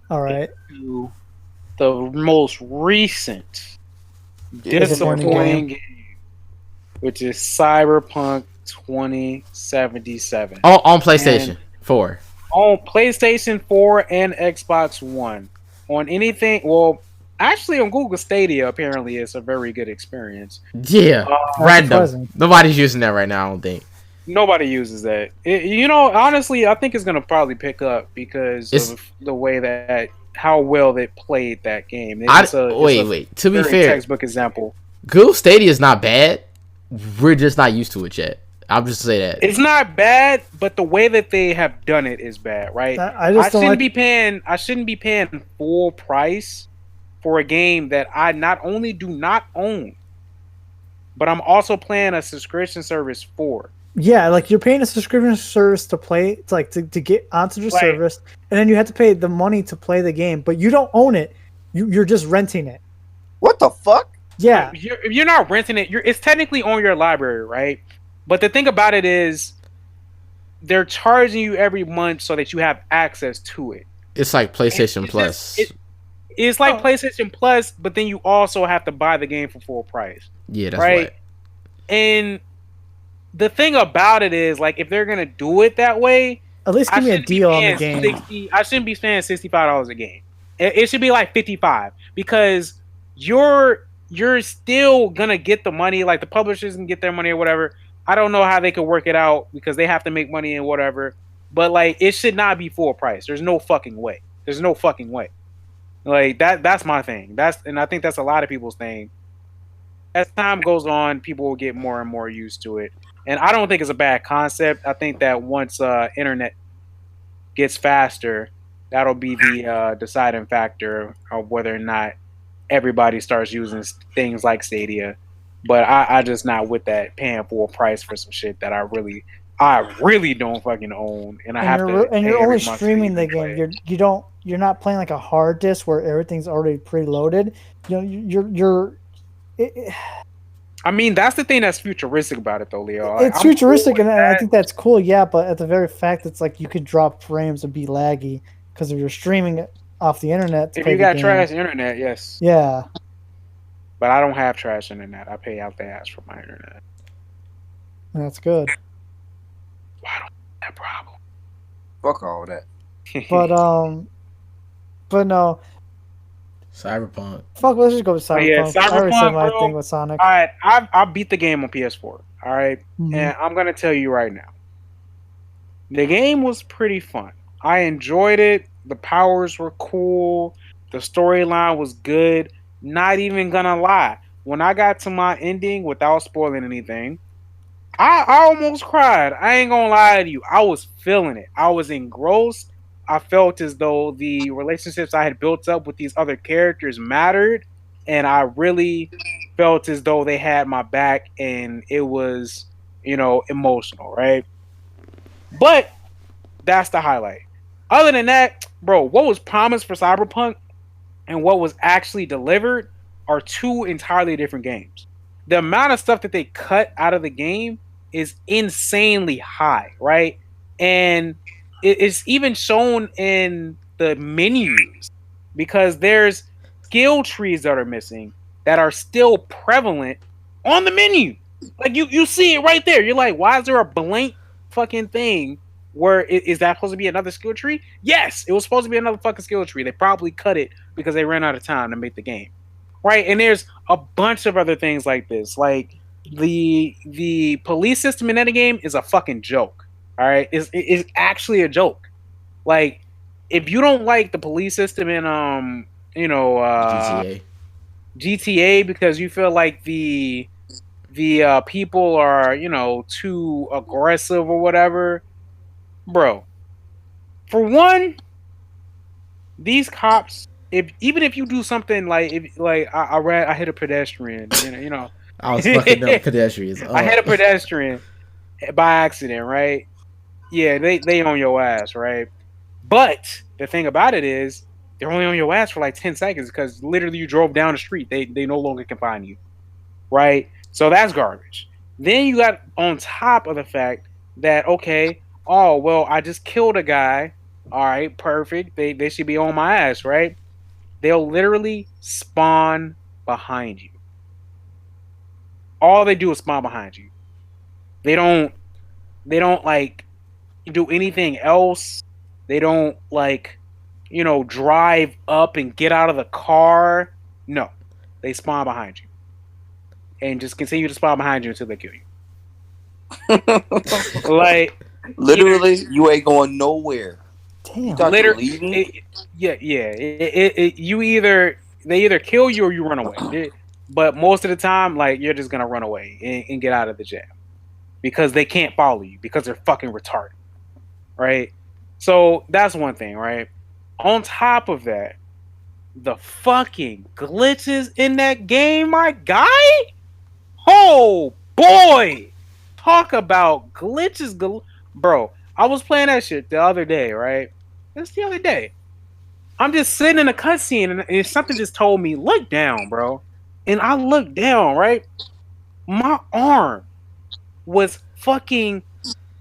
All right. To the most recent disappointing game, which is Cyberpunk 2077. On PlayStation 4. On PlayStation 4 and Xbox One. On anything, well, actually on Google Stadia, apparently it's a very good experience. Yeah, random. Nobody's using that right now, I don't think. Nobody uses that. Honestly, I think it's going to probably pick up because of the way that how well they played that game. Wait. To be fair, textbook example. Google Stadia is not bad. We're just not used to it yet. I'll just say that. It's not bad, but the way that they have done it is bad, right? I just don't like. I shouldn't be paying full price for a game that I not only do not own, but I'm also paying a subscription service for. Yeah, like you're paying a subscription service to play, to get onto the service, and then you have to pay the money to play the game, but you don't own it. You're just renting it. What the fuck? Yeah, You're not renting it. It's technically on your library, right? But the thing about it is, they're charging you every month so that you have access to it. It's like PlayStation Plus. It's like PlayStation Plus, but then you also have to buy the game for full price. Yeah, that's right. And the thing about it is, like, if they're gonna do it that way, at least give me a deal on the game. I shouldn't be spending $65 a game. It should be like $55 because you're still gonna get the money. Like, the publishers can get their money or whatever. I don't know how they could work it out because they have to make money and whatever. But like, it should not be full price. There's no fucking way. There's no fucking way. Like that's my thing. And I think that's a lot of people's thing. As time goes on, people will get more and more used to it. And I don't think it's a bad concept. I think that once internet gets faster, that'll be the deciding factor of whether or not everybody starts using things like Stadia. But I just not with that paying full price for some shit that I really don't fucking own, and you're only streaming the game. You're not playing like a hard disk where everything's already preloaded. I mean, that's the thing that's futuristic about it, though, Leo. It's futuristic, and I think that's cool. Yeah, but at the very fact, it's like you could drop frames and be laggy because if you're streaming it off the internet. If you got trash internet, yes. Yeah. But I don't have trash internet. I pay out the ass for my internet. That's good. Well, I don't have that problem. Fuck all that. But no. Cyberpunk. Fuck, let's just go with Cyberpunk. Yeah, Cyberpunk, I already said my thing with Sonic. All right, I beat the game on PS4. All right, Mm-hmm. and I'm gonna tell you right now, the game was pretty fun. I enjoyed it. The powers were cool. The storyline was good. Not even gonna lie, when I got to my ending, without spoiling anything, I almost cried. I ain't gonna lie to you. I was feeling it. I was engrossed. I felt as though the relationships I had built up with these other characters mattered, and I really felt as though they had my back, and it was, emotional, right? But that's the highlight. Other than that, bro, what was promised for Cyberpunk and what was actually delivered are two entirely different games. The amount of stuff that they cut out of the game is insanely high, right? And it's even shown in the menus because there's skill trees that are missing that are still prevalent on the menu. Like you see it right there. You're like, why is there a blank fucking thing where is that supposed to be another skill tree? Yes, it was supposed to be another fucking skill tree. They probably cut it because they ran out of time to make the game. Right? And there's a bunch of other things like this. Like the police system in that game is a fucking joke. All right? It's actually a joke. Like, if you don't like the police system in GTA because you feel like the people are, too aggressive or whatever, bro. For one, these cops, even if you do something like I hit a pedestrian, I was fucking up pedestrians. I hit a pedestrian by accident, right? Yeah, they on your ass, right? But the thing about it is, they're only on your ass for like 10 seconds because literally you drove down the street. They no longer can find you, right? So that's garbage. Then you got on top of the fact that, okay, oh, well, I just killed a guy. All right, perfect. They should be on my ass, right? They'll literally spawn behind you. All they do is spawn behind you. They don't like do anything else. They don't drive up and get out of the car. No, they spawn behind you and just continue to spawn behind you until they kill you. Like, literally, you ain't going nowhere. Damn. Literally, they either kill you or you run away. But most of the time, like, you're just gonna run away and get out of the jam. because they can't follow you because they're fucking retarded, right? So that's one thing, right? On top of that, the fucking glitches in that game, my guy. Oh boy, talk about glitches, bro. I was playing that shit the other day, right? Just the other day. I'm just sitting in a cutscene and something just told me, look down, bro. And I looked down, right? My arm was fucking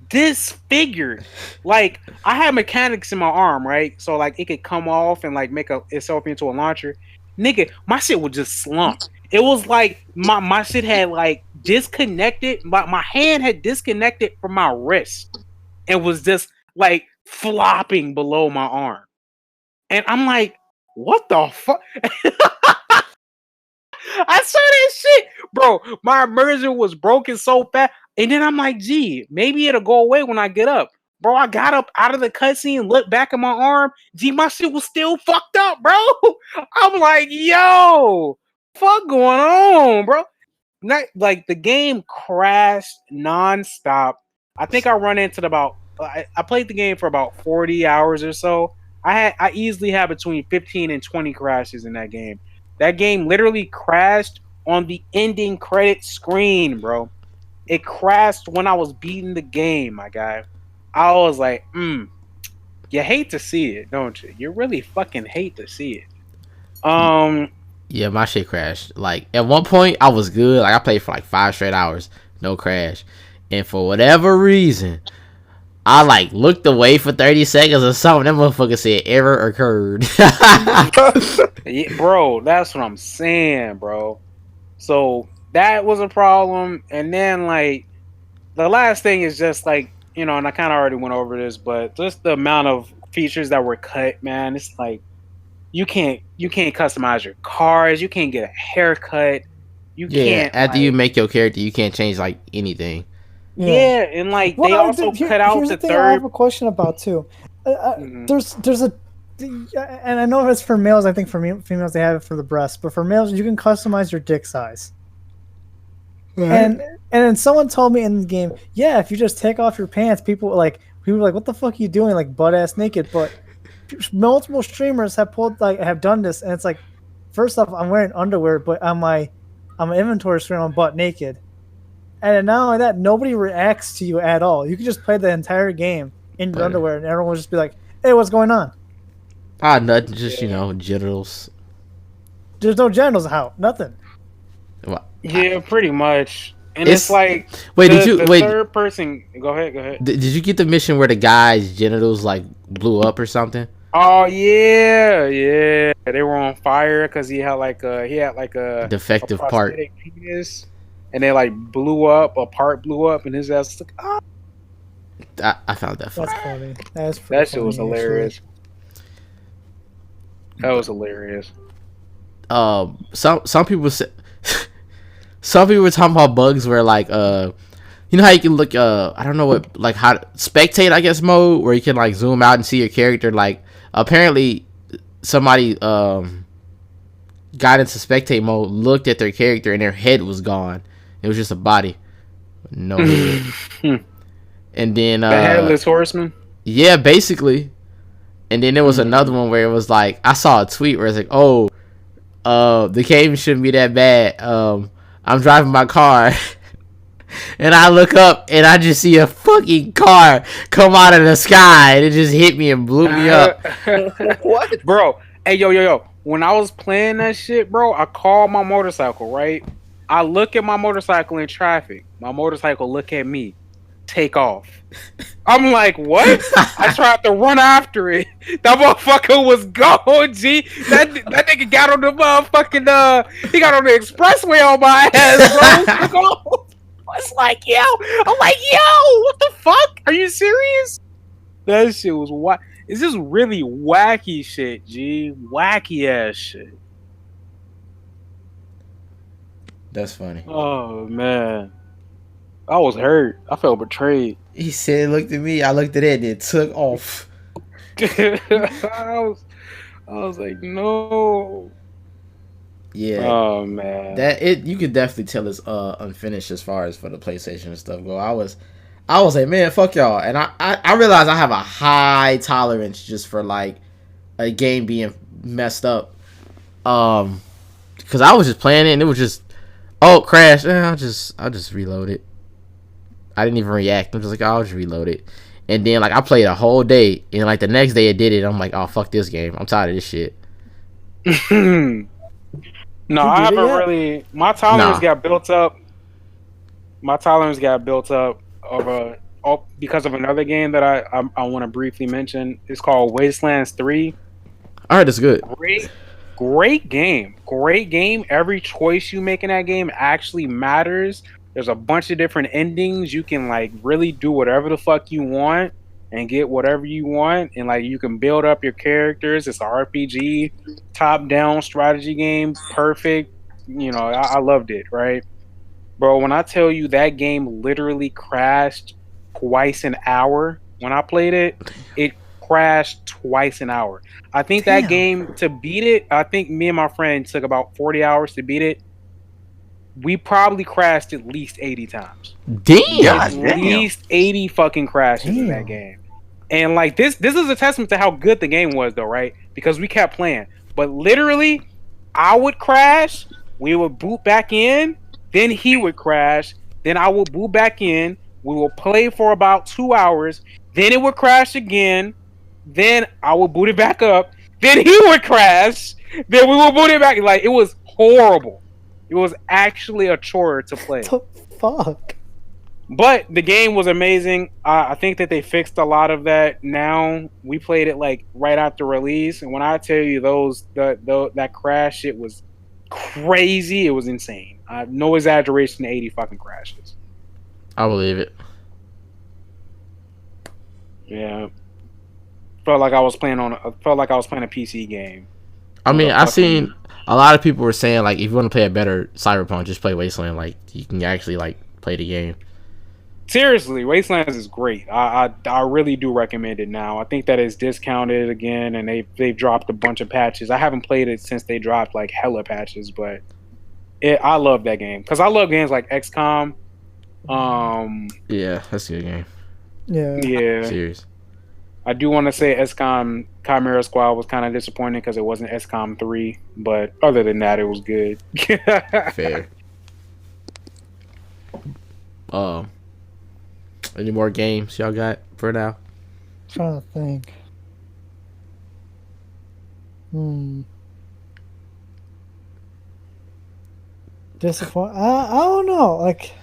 disfigured. Like, I had mechanics in my arm, right? So like it could come off and like make itself into a launcher. Nigga, my shit was just slumped. It was like my shit had like disconnected. My hand had disconnected from my wrist and was just like flopping below my arm. And I'm like, what the fuck? I saw that shit, bro. My immersion was broken so fast. And then I'm like, gee, maybe it'll go away when I get up. Bro, I got up out of the cutscene, looked back at my arm. Gee, my shit was still fucked up, bro. I'm like, yo, fuck going on, bro? Not like the game crashed nonstop. I think I run into I played the game for about 40 hours or so. I easily had between 15 and 20 crashes in that game. That game literally crashed on the ending credit screen, bro. It crashed when I was beating the game, my guy. I was like, you hate to see it, don't you? You really fucking hate to see it. Yeah, my shit crashed. Like, at one point, I was good. Like, I played for like 5 straight hours, no crash. And for whatever reason, I like looked away for 30 seconds or something. That motherfucker said error occurred. Yeah, bro, that's what I'm saying, bro. So that was a problem. And then like the last thing is just like, you know, and I kind of already went over this, but just the amount of features that were cut, man. It's like you can't customize your cars, you can't get a haircut, you can't. After you make your character, you can't change like anything. Yeah, and like they also cut out the third. I have a question about too. There's a, and I know if it's for males. I think for females they have it for the breast, but for males you can customize your dick size. Right. And then someone told me in the game, yeah, if you just take off your pants, people were like, what the fuck are you doing, like butt ass naked? But multiple streamers have done this, and it's like, first off, I'm wearing underwear, but on my inventory screen I'm butt naked. And not only that, nobody reacts to you at all. You can just play the entire game in your underwear, and everyone will just be like, "Hey, what's going on?" Nothing. Just genitals. There's no genitals out. Nothing. Well, yeah, pretty much. And it's like, wait, the third person? Go ahead. Did you get the mission where the guy's genitals like blew up or something? Oh yeah. They were on fire because he had like a defective part. Penis. And they like blew up, a part blew up, and his ass was like, ah. I found that funny. That's funny. That shit was hilarious. That was hilarious. Some people say, some people were talking about bugs where like you know how you can look I don't know what, like how spectate, I guess, mode, where you can like zoom out and see your character. Like apparently somebody got into spectate mode, looked at their character, and their head was gone. It was just a body, no head. And then the Headless Horseman. Yeah, basically. And then there was another one where it was like, I saw a tweet where it's like, oh, the game shouldn't be that bad. I'm driving my car, and I look up and I just see a fucking car come out of the sky, and it just hit me and blew me up. What, bro? Hey, yo! When I was playing that shit, bro, I called my motorcycle, right? I look at my motorcycle in traffic. My motorcycle look at me. Take off. I'm like, what? I tried to run after it. That motherfucker was gone, G. That nigga got on the motherfucking he got on the expressway on my ass, bro. I was like, yo. I'm like, yo, what the fuck? Are you serious? That shit was what? Is this really wacky shit, G? Wacky ass shit. That's funny. Oh man. I was hurt. I felt betrayed. He said, looked at me. I looked at it and it took off. I was like, no. Yeah, Oh man. that it you could definitely tell it's unfinished as far as for the PlayStation and stuff go. I was like, man, fuck y'all, and I realized I have a high tolerance just for like a game being messed up. Because I was just playing it and it was just crash. I'll just reload it. I didn't even react. I'm just like, I'll just reload it. And then like I played a whole day and like the next day it did it. I'm like, oh fuck this game. I'm tired of this shit. No, I haven't really. My tolerance got built up. My tolerance got built up because of another game that I want to briefly mention. It's called Wastelands 3. All right, that's good. Great game. Great game. Every choice you make in that game actually matters. There's a bunch of different endings. You can like really do whatever the fuck you want and get whatever you want, and like you can build up your characters. It's an RPG, top-down strategy game. Perfect. You know, I loved it, right? Bro, when I tell you that game literally crashed twice an hour when I played it, it crashed twice an hour. I think that game, to beat it, I think me and my friend took about 40 hours to beat it. We probably crashed at least 80 times. Damn. At least 80 fucking crashes in that game. And like this is a testament to how good the game was though, right? Because we kept playing. But literally, I would crash, we would boot back in, then he would crash, then I would boot back in, we will play for about 2 hours, then it would crash again, then I would boot it back up, then he would crash, then we would boot it back. Like, it was horrible. It was actually a chore to play. What the fuck? But the game was amazing. I think that they fixed a lot of that now. We played it like right after release, and when I tell you that crash, it was crazy. It was insane. No exaggeration, 80 fucking crashes. I believe it. Yeah. Felt like I was playing a PC game. I mean, I seen a lot of people were saying like, if you want to play a better Cyberpunk, just play Wasteland. Like, you can actually like play the game. Seriously, Wastelands is great. I really do recommend it now. I think that it's discounted again, and they've dropped a bunch of patches. I haven't played it since they dropped like hella patches, but I love that game because I love games like XCOM. Yeah, that's a good game. Yeah. Serious. I do want to say XCOM Chimera Squad was kind of disappointing because it wasn't XCOM 3, but other than that, it was good. Fair. Any more games y'all got for now? Trying to think. Disappoint. I don't know. Like,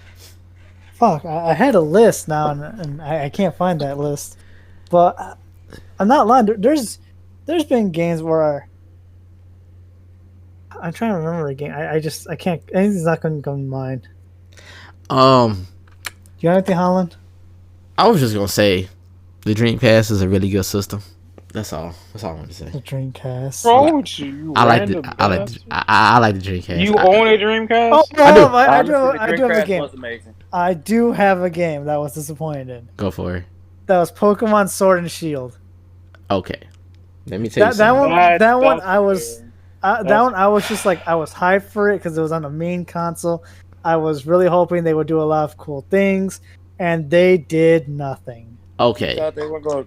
fuck. I had a list now, and I can't find that list. But I'm not lying. There's been games where I'm trying to remember a game. I can't. Anything's not going to come to mind. Do you have anything, Holland? I was just gonna say, the Dreamcast is a really good system. That's all. That's all I want to say. The Dreamcast. I like the Dreamcast. You own a Dreamcast? Oh, no, I do. I do have a game. Was amazing. I do have a game that I was disappointed in. Go for it. That was Pokemon Sword and Shield. Okay. Let me tell you That something. one I was just like, I was hyped for it because it was on the main console. I was really hoping they would do a lot of cool things, and they did nothing. Okay. You thought they were going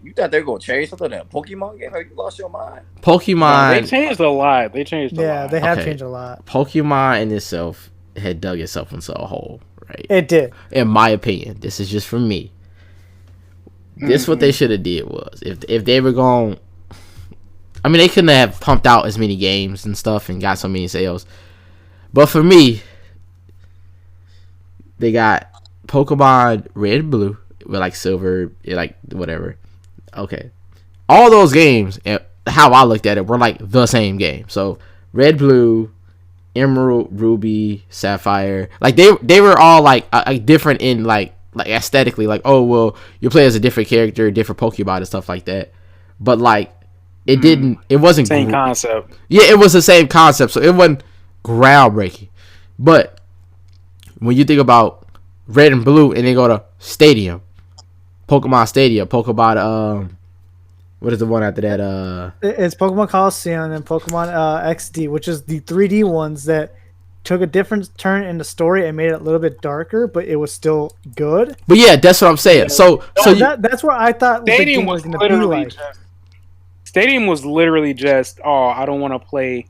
to change something in a Pokemon game? Have you lost your mind? Pokemon. They changed a lot. They have changed a lot. Pokemon in itself had dug itself into a hole, right? It did. In my opinion, this is just from me. This what they should have did was if they were going. I mean, they couldn't have pumped out as many games and stuff and got so many sales. But for me, they got Pokemon Red and Blue with like Silver, like whatever. Okay, all those games, how I looked at it, were like the same game. So Red, Blue, Emerald, Ruby, Sapphire, like they were all like different in like aesthetically. Like, oh well, you play as a different character, different Pokemon and stuff like that. But like it wasn't same concept. Yeah, it was the same concept, so it wasn't groundbreaking. But when you think about Red and Blue and then go to Stadium, Pokemon Stadium, Pokemon What is the one after that? It's Pokemon Coliseum and Pokemon XD, which is the 3D ones that took a different turn in the story and made it a little bit darker, but it was still good. But yeah, that's what I'm saying. So That's where I thought the Stadium game was was going to be literally like. just. Stadium was literally just. Oh, I don't want to play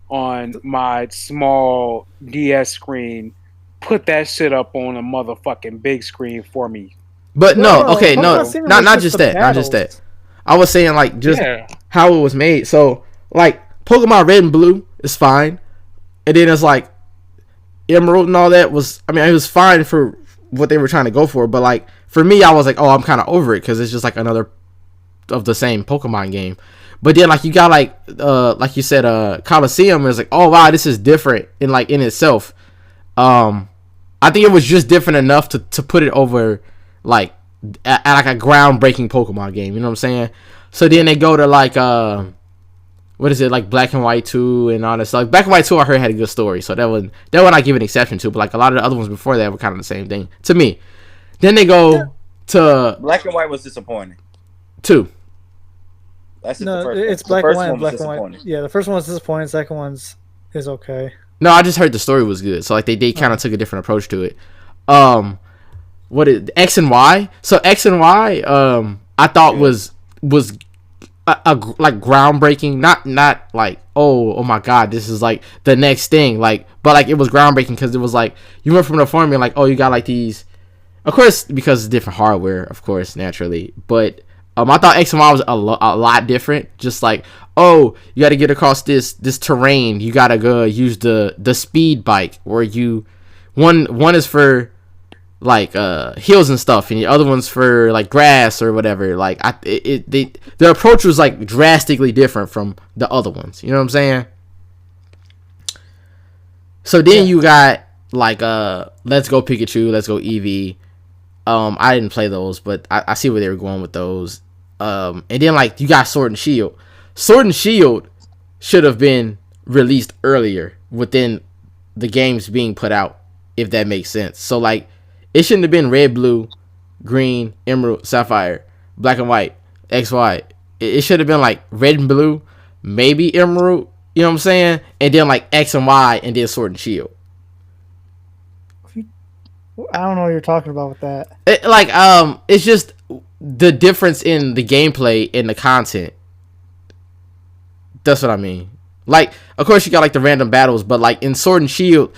on my small DS screen. Put that shit up on a motherfucking big screen for me. but no, No, okay, Pokemon no, Stadium not was not just just the that, not just that. battles. I was saying like just Yeah. how it was made. So like Pokemon Red and Blue is fine, and then it's like Emerald and all that was. I mean, it was fine for what they were trying to go for, but like for me, I was like, oh, I'm kind of over it because it's just like another of the same Pokemon game. But then like you got like you said, Coliseum is like, oh wow, this is different in like in itself. I think it was just different enough to put it over like at like a groundbreaking Pokemon game. You know what I'm saying? So then they go to like what is it, like Black and White 2 and all that stuff. Like Black and White 2 I heard had a good story, so that one I give an exception to. But like a lot of the other ones before that were kind of the same thing to me. Then they go to Black and White was disappointing. 2. That's just No, the first it's one. Black The and first White. one And was Black and White. disappointing. Yeah, the first one was disappointing. The second one's is okay. No, I just heard the story was good. So like they kind of took a different approach to it. What is X and Y? So X and Y I thought was a like groundbreaking, not like oh my god, this is like the next thing, like, but like it was groundbreaking because it was like you went from the formula like, oh, you got like these, of course, because it's different hardware, of course, naturally, but I thought X and Y was a lot different. Just like, oh, you got to get across this terrain. You got to go use the speed bike, where you one is for like hills and stuff, and the other one's for like grass or whatever. Like their approach was like drastically different from the other ones. You know what I'm saying? So then you got like Let's Go Pikachu, Let's Go Eevee. I didn't play those, but I see where they were going with those. And then like you got Sword and Shield. Sword and Shield should have been released earlier within the games being put out, if that makes sense. So like it shouldn't have been Red, Blue, Green, Emerald, Sapphire, Black and White, XY. It should have been like Red and Blue, maybe Emerald, you know what I'm saying? And then like X and Y, and then Sword and Shield. I don't know what you're talking about with that. It's just the difference in the gameplay and the content. That's what I mean. Like, of course you got like the random battles, but like in Sword and Shield,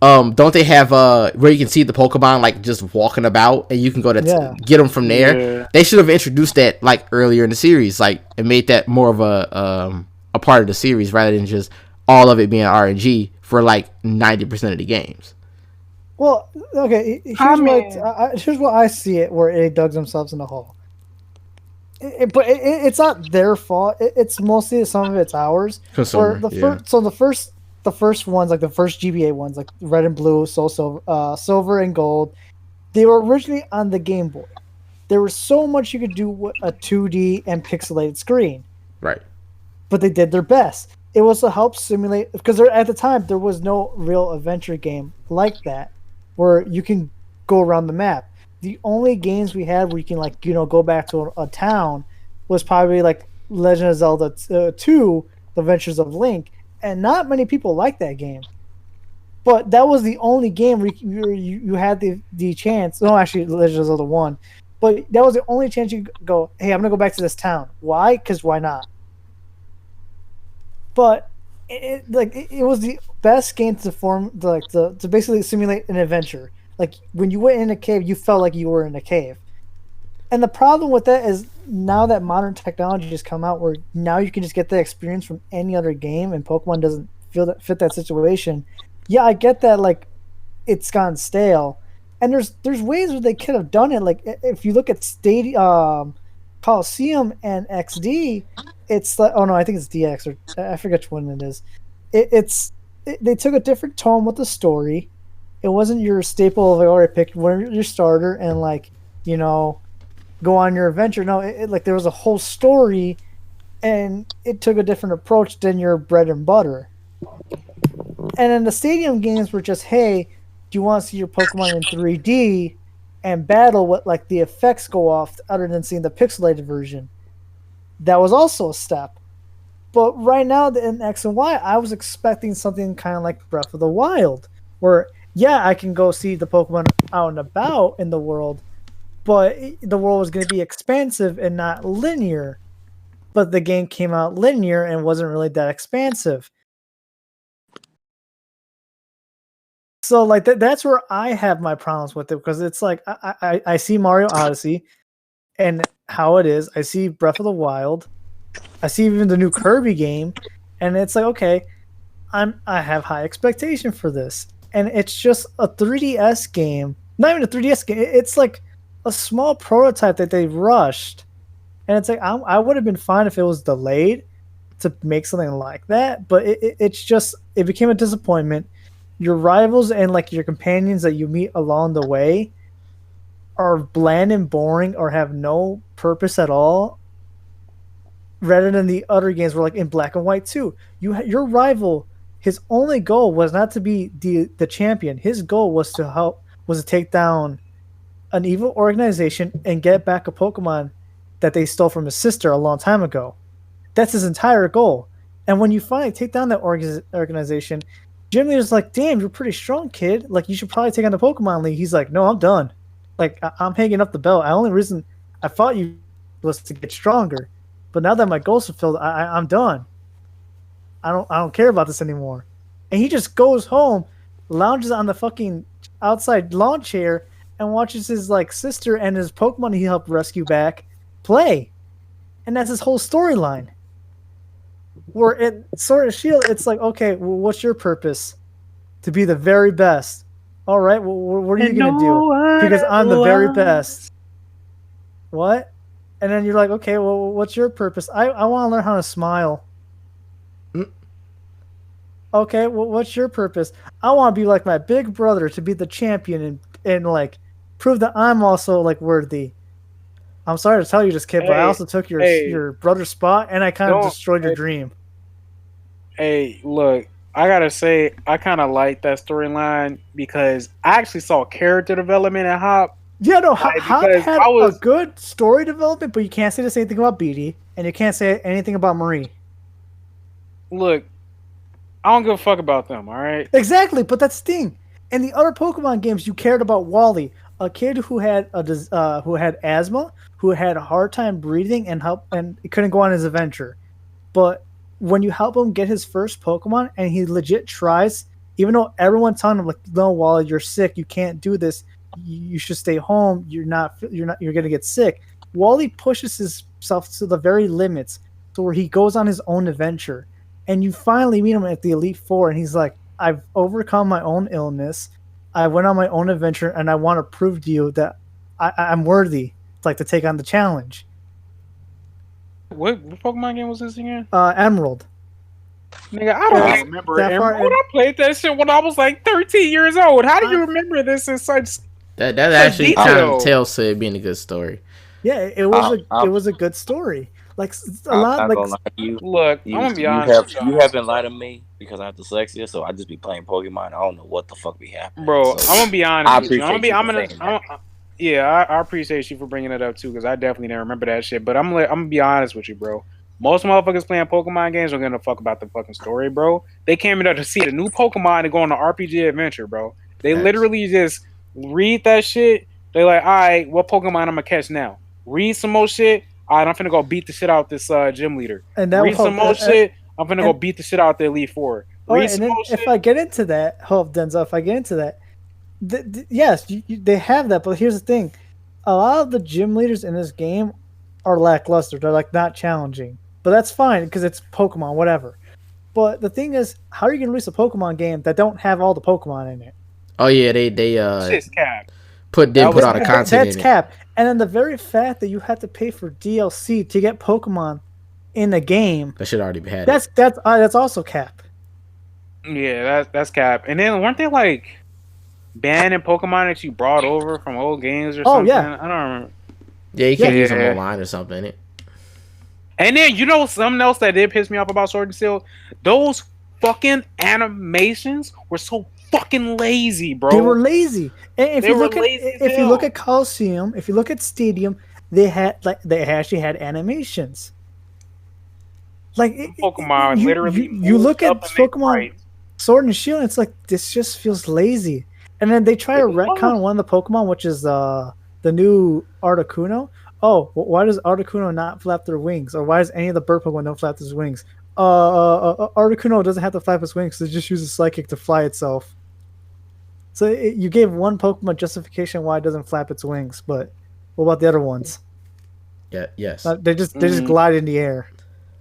don't they have where you can see the Pokemon like just walking about and you can go to get them from there? Yeah. They should have introduced that like earlier in the series, like, and made that more of a part of the series rather than just all of it being RNG for like 90% of the games. Well, okay. Here's what I see it where it dug themselves in the hole. But it's not their fault. It's mostly some of it's ours. Consumer, The first ones, like the first GBA ones, like Red and Blue, Silver and Gold, they were originally on the Game Boy. There was so much you could do with a 2D and pixelated screen. Right. But they did their best. It was to help simulate, because at the time there was no real adventure game like that where you can go around the map. The only games we had where you can go back to a town was probably like Legend of Zelda 2, The Adventures of Link, and not many people like that game. But that was the only game where you had the chance. No, actually, Legend of Zelda 1. But that was the only chance you could go, hey, I'm going to go back to this town. Why? Because why not? But it was the best game to basically simulate an adventure. Like when you went in a cave, you felt like you were in a cave. And the problem with that is now that modern technology has come out, where now you can just get that experience from any other game, and Pokemon doesn't fit that situation. Yeah, I get that. Like, it's gone stale, and there's ways where they could have done it. Like if you look at Coliseum and XD, it's like, oh no, I think it's DX, or I forget which one it is. They took a different tone with the story. It wasn't your staple of, like, already picked your starter and go on your adventure. No, like there was a whole story, and it took a different approach than your bread and butter. And then the stadium games were just, hey, do you want to see your Pokemon in 3D and battle what like the effects go off other than seeing the pixelated version? That was also a step. But right now in X and Y, I was expecting something kind of like Breath of the Wild, where yeah, I can go see the Pokemon out and about in the world, but the world was going to be expansive and not linear. But the game came out linear and wasn't really that expansive. So like that's where I have my problems with it, because it's like I see Mario Odyssey and how it is. I see Breath of the Wild. I see even the new Kirby game, and it's like, okay, I have high expectation for this, and it's just a 3DS game. Not even a 3DS game. It's like a small prototype that they rushed, and it's like I would have been fine if it was delayed to make something like that, but it became a disappointment. Your rivals and like your companions that you meet along the way are bland and boring or have no purpose at all, rather than the other games where like in Black and White 2, your rival, his only goal was not to be the champion. His goal was to take down an evil organization and get back a Pokemon that they stole from his sister a long time ago. That's his entire goal. And when you finally take down that organization, Jim Leader's like, damn, you're pretty strong, kid. Like, you should probably take on the Pokemon League. He's like, no, I'm done. Like, I'm hanging up the belt. The only reason I fought you was to get stronger. But now that my goals are filled, I'm done. I don't care about this anymore. And he just goes home, lounges on the fucking outside lawn chair, and watches his like sister and his Pokemon he helped rescue back play. And that's his whole storyline. Where in Sword and Shield, it's like, okay, well, what's your purpose? To be the very best. All right, well, what are you gonna do? Because I'm the very best. What? And then you're like, okay, well, what's your purpose? I want to learn how to smile. Okay, well, what's your purpose? I want to be like my big brother, to be the champion and like prove that I'm also like worthy. I'm sorry to tell you this, kid, but I also took your brother's spot, and I kind of destroyed your dream. Hey, look, I gotta say, I kind of like that storyline because I actually saw character development at Hop. Yeah, no, Hop had a good story development, but you can't say the same thing about Beatty, and you can't say anything about Marie. Look, I don't give a fuck about them, all right? Exactly, but that's the thing. In the other Pokemon games, you cared about Wally, a kid who had asthma, who had a hard time breathing and he couldn't go on his adventure. But when you help him get his first Pokemon, and he legit tries, even though everyone's telling him like, no, Wally, you're sick, you can't do this, you should stay home, you're gonna get sick. Wally pushes himself to the very limits, to where he goes on his own adventure, and you finally meet him at the Elite Four, and he's like, I've overcome my own illness, I went on my own adventure, and I want to prove to you that I'm worthy, like, to take on the challenge. What Pokemon game was this again? Emerald. Nigga, I don't remember Emerald. I played that shit when I was like 13 years old. How do you remember this in such that actually kind of tells to it being a good story. Yeah, it was a good story. Like a lot. Like, look, I'm gonna be honest. You haven't lied to me because I have dyslexia, so I just be playing Pokemon. I don't know what the fuck be happening, bro. So, I'm gonna be honest. I appreciate appreciate you for bringing it up too, because I definitely didn't remember that shit. But I'm gonna be honest with you, bro. Most motherfuckers playing Pokemon games don't give a fuck about the fucking story, bro. They came in there to see the new Pokemon and go on an RPG adventure, bro. They literally just read that shit. They like, all right, what Pokemon I'm gonna catch now? Read some more shit. All right, I'm finna go beat the shit out this gym leader. And read some more shit. I'm finna go beat the shit out the Elite Four. Read some more shit. If I get into that, Denzel, if I get into that, yes, they have that. But here's the thing: a lot of the gym leaders in this game are lackluster. They're like not challenging, but that's fine because it's Pokemon, whatever. But the thing is, how are you gonna release a Pokemon game that don't have all the Pokemon in it? Oh yeah, they shit's cap. put out a content. That's cap. And then the very fact that you have to pay for DLC to get Pokemon in the game, that should already be had. That's also cap. Yeah, that's cap. And then weren't they like banning Pokemon that you brought over from old games or something? Yeah. I don't remember. Yeah, you can't use them online or something. Innit? And then you know something else that did piss me off about Sword and Shield? Those fucking animations were so fucking lazy, bro. They were lazy. And if you look at Coliseum, if you look at Stadium, they actually had animations. Like Pokemon literally you look at moved up in their Pokemon sprites. Sword and Shield, and it's like this just feels lazy. And then they try to retcon one of the Pokemon, which is the new Articuno. Oh, why does Articuno not flap their wings, or why does any of the bird Pokemon don't flap their wings? Articuno doesn't have to flap its wings; it just uses Psychic to fly itself. So you gave one Pokemon justification why it doesn't flap its wings, but what about the other ones? Yeah. Yes. They just glide in the air.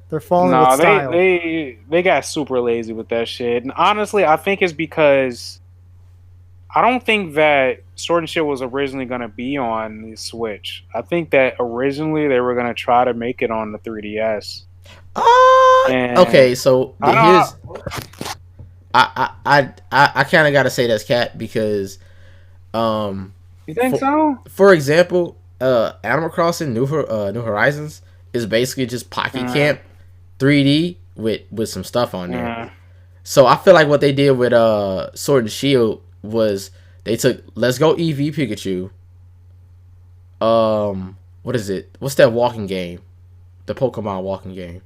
They're falling No, with style. they got super lazy with that shit. And honestly, I think it's because I don't think that Sword and Shield was originally going to be on the Switch. I think that originally they were going to try to make it on the 3DS. And Okay, so I here's I kind of got to say that's cat because you think so? for example, Animal Crossing New Horizons is basically just Pocket Camp 3D with some stuff on there. Yeah. So I feel like what they did with Sword and Shield was they took Let's Go Eevee Pikachu. What is it? What's that walking game? The Pokemon walking game.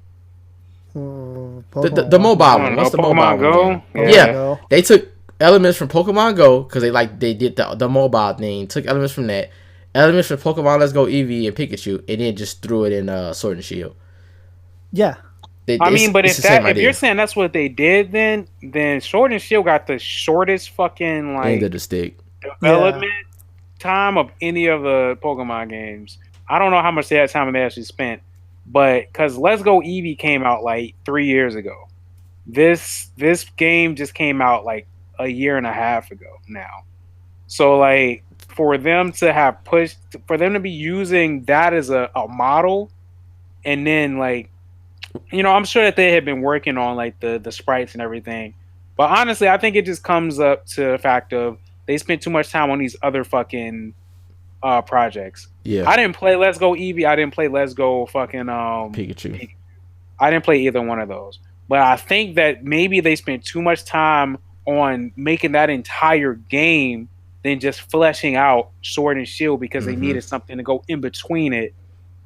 The mobile one. What's the Pokemon mobile Go? one? Yeah. They took elements from Pokemon Go because they did the mobile thing. Took elements from that. Elements from Pokemon Let's Go Eevee and Pikachu, and then just threw it in Sword and Shield. Yeah. I mean, but if you're saying that's what they did, then Sword and Shield got the shortest fucking end of the stick development time of any of the Pokemon games. I don't know how much they time they actually spent, but because Let's Go Eevee came out like 3 years ago, this game just came out like a year and a half ago now. So like for them to be using that as a model, and then like. I'm sure that they had been working on like the sprites and everything, but honestly, I think it just comes up to the fact of they spent too much time on these other fucking projects. Yeah, I didn't play Let's Go Eevee. I didn't play Let's Go fucking Pikachu. I didn't play either one of those, but I think that maybe they spent too much time on making that entire game than just fleshing out Sword and Shield because they needed something to go in between it,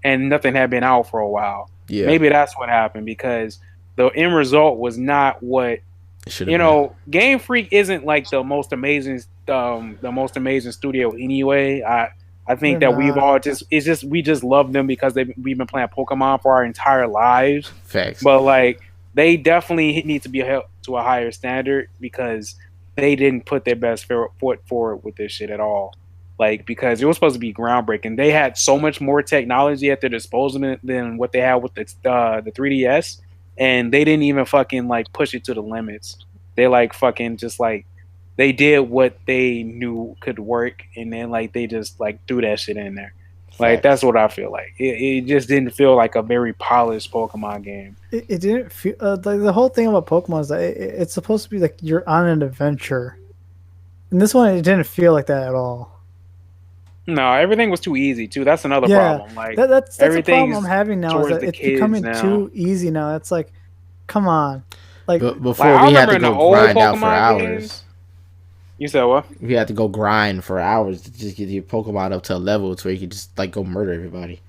and nothing had been out for a while. Yeah. Maybe that's what happened because the end result was not what Game Freak isn't like the most amazing studio anyway. I think that we just love them because we've been playing Pokemon for our entire lives. Facts. But like they definitely need to be held to a higher standard because they didn't put their best foot forward with this shit at all. Like, because it was supposed to be groundbreaking. They had so much more technology at their disposal than what they had with the 3DS, and they didn't even fucking like push it to the limits. They like fucking just like they did what they knew could work, and then like they just like threw that shit in there. Like that's what I feel like. It just didn't feel like a very polished Pokemon game. It didn't feel like the whole thing about Pokemon is that it's supposed to be like you're on an adventure, and this one it didn't feel like that at all. No, everything was too easy too. That's another problem. Like that's a problem I'm having now. Is that it's becoming too easy now. It's like, come on, like before we had to go grind out for hours. You said what? We had to go grind for hours to just get your Pokemon up to a level to where you could just like go murder everybody.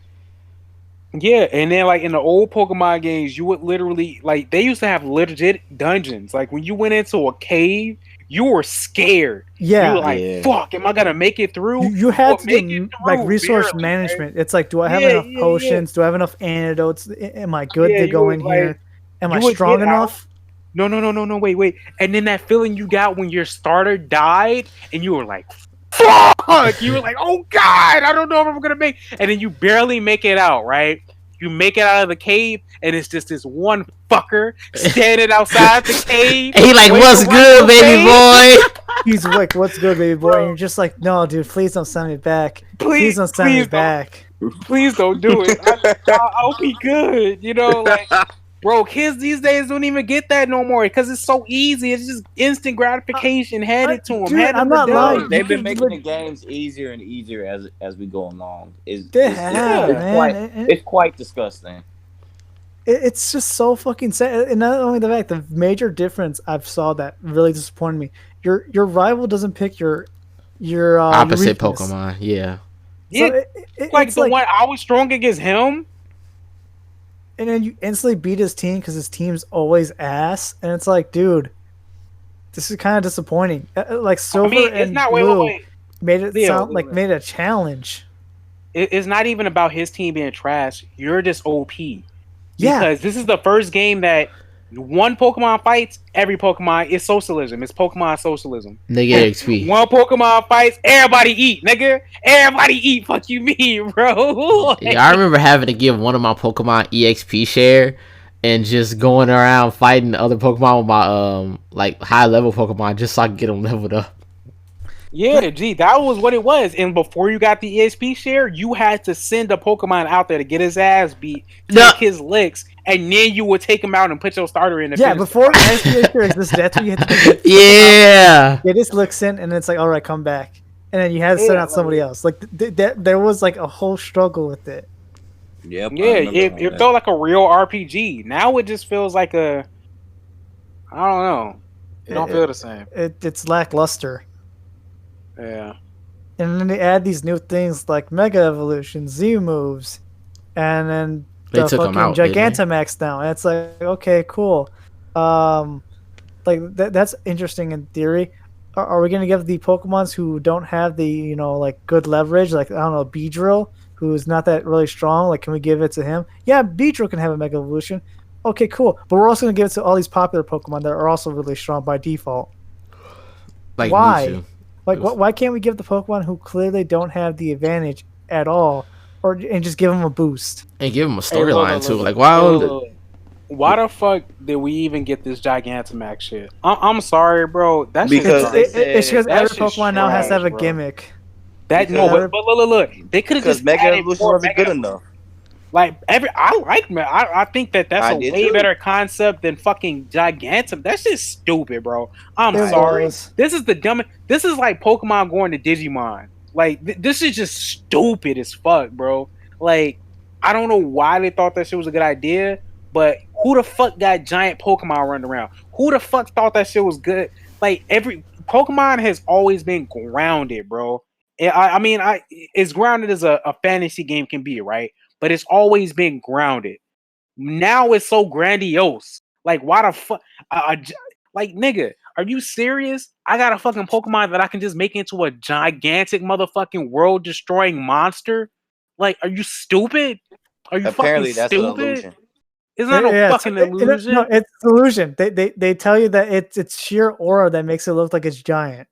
Yeah, and then like in the old Pokemon games, you would literally like they used to have legit dungeons. Like when you went into a cave, you were scared. Yeah, you were like, "Fuck, am I gonna make it through?" You had to do like resource management. It's like, do I have enough potions? Do I have enough antidotes? Am I good to go in here? Am I strong enough? No, wait. And then that feeling you got when your starter died, and you were like, "Fuck!" You were like, "Oh God, I don't know if I'm gonna make." And then you barely make it out, right? You make it out of the cave, and it's just this one fucker standing outside the cave. He like, "What's good, baby boy?" He's like, "What's good, baby boy?" And you're just like, "No, dude, please don't send me back. Please don't send me back. Please don't do it. I'll be good." Like, bro, kids these days don't even get that no more because it's so easy. It's just instant gratification headed to them. Dude, I'm not lying. They've been making the games easier and easier as we go along. It's quite disgusting. It's just so fucking sad. And not only the fact, the major difference I've saw that really disappointed me. Your rival doesn't pick your opposite your Pokemon. Yeah. So like the one I was strong against him. and then you instantly beat his team because his team's always ass, and it's like, dude, this is kind of disappointing. Like Silver it's and not. Blue Wait. made it Leo, sound like Leo. made it a challenge. It's not even about his team being trash. You're just OP. Yeah, Because this is the first game that one Pokemon fights, every Pokemon is socialism. It's Pokemon socialism. They get XP. One Pokemon fights, everybody eat, nigga. Everybody eat. Fuck you mean, bro? Yeah, I remember having to give one of my Pokemon EXP share and just going around fighting other Pokemon with my like high level Pokemon just so I can get them leveled up. Yeah, gee, that was what it was. And before you got the EXP share, you had to send a Pokemon out there to get his ass beat, No. take his licks, and then you would take him out and put your starter in. yeah. Before SPA exists, that's what you had to do. Yeah. Get his looks in, and it's like, all right, come back, and then you had to send out somebody else. Like there was like a whole struggle with it. Yep. Yeah, it felt like a real RPG. Now it just feels like a, I don't know. It don't feel the same. It's lackluster. Yeah. And then they add these new things like Mega Evolution, Z moves, and then They the took 'em fucking out, didn't they? Gigantamax now. And it's like, okay, cool. Like that's interesting in theory. Are we gonna give the Pokemons who don't have the like good leverage, like I don't know, Beedrill, who's not that really strong? Like, can we give it to him? Yeah, Beedrill can have a Mega Evolution. Okay, cool. But we're also gonna give it to all these popular Pokemon that are also really strong by default. Like Why? Mewtwo. Like, why can't we give the Pokemon who clearly don't have the advantage at all, and just give them a boost? And give them a Hey, look, storyline look, too. look, Like why look, would look. Why the fuck did we even get this Gigantamax shit? I'm sorry, bro. That shit Because is they It's because that every shit's Pokemon now has to have a trash, bro. gimmick. that no, because- but look. They could have Because just Mega added Evolution more wasn't Mega good enough. Like I like man. I think that's I a did way too. better concept than fucking Gigantum. That's just stupid, bro. I'm It sorry. was. This is the dumbest. This is like Pokemon going to Digimon. Like this is just stupid as fuck, bro. Like I don't know why they thought that shit was a good idea, but who the fuck got giant Pokemon running around? Who the fuck thought that shit was good? Like every Pokemon has always been grounded, bro. I mean, as grounded as a fantasy game can be, right? But it's always been grounded. Now it's so grandiose. Like, why the fuck? Like, nigga, are you serious? I got a fucking Pokemon that I can just make into a gigantic motherfucking world-destroying monster. Like, are you stupid? Are you Apparently, fucking that's an stupid? illusion. It's not no Yeah, fucking illusion. No, it's illusion. They tell you that it's sheer aura that makes it look like it's giant.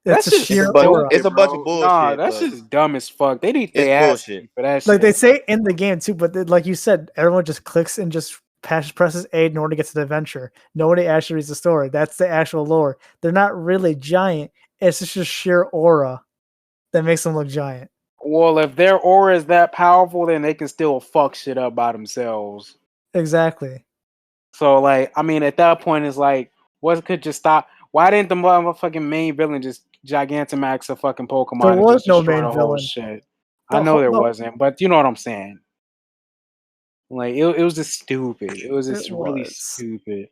That's It's a just sheer stupid, aura. it's a bunch of bro. Nah, bullshit, that's but just dumb as fuck. They need it's their ass bullshit. beat for that shit. Like they say in the game too, but like you said, everyone just clicks and just presses A in order to get to the adventure. Nobody actually reads the story. That's the actual lore. They're not really giant. It's just sheer aura that makes them look giant. Well, if their aura is that powerful, then they can still fuck shit up by themselves. Exactly. So, like, I mean, at that point, it's like, what could just stop? Why didn't the motherfucking main villain just Gigantamax a fucking Pokemon? There and was just no destroy main the whole villain. shit. No, I know there no. wasn't, but you know what I'm saying. Like, it was just stupid. It was just It really was. stupid.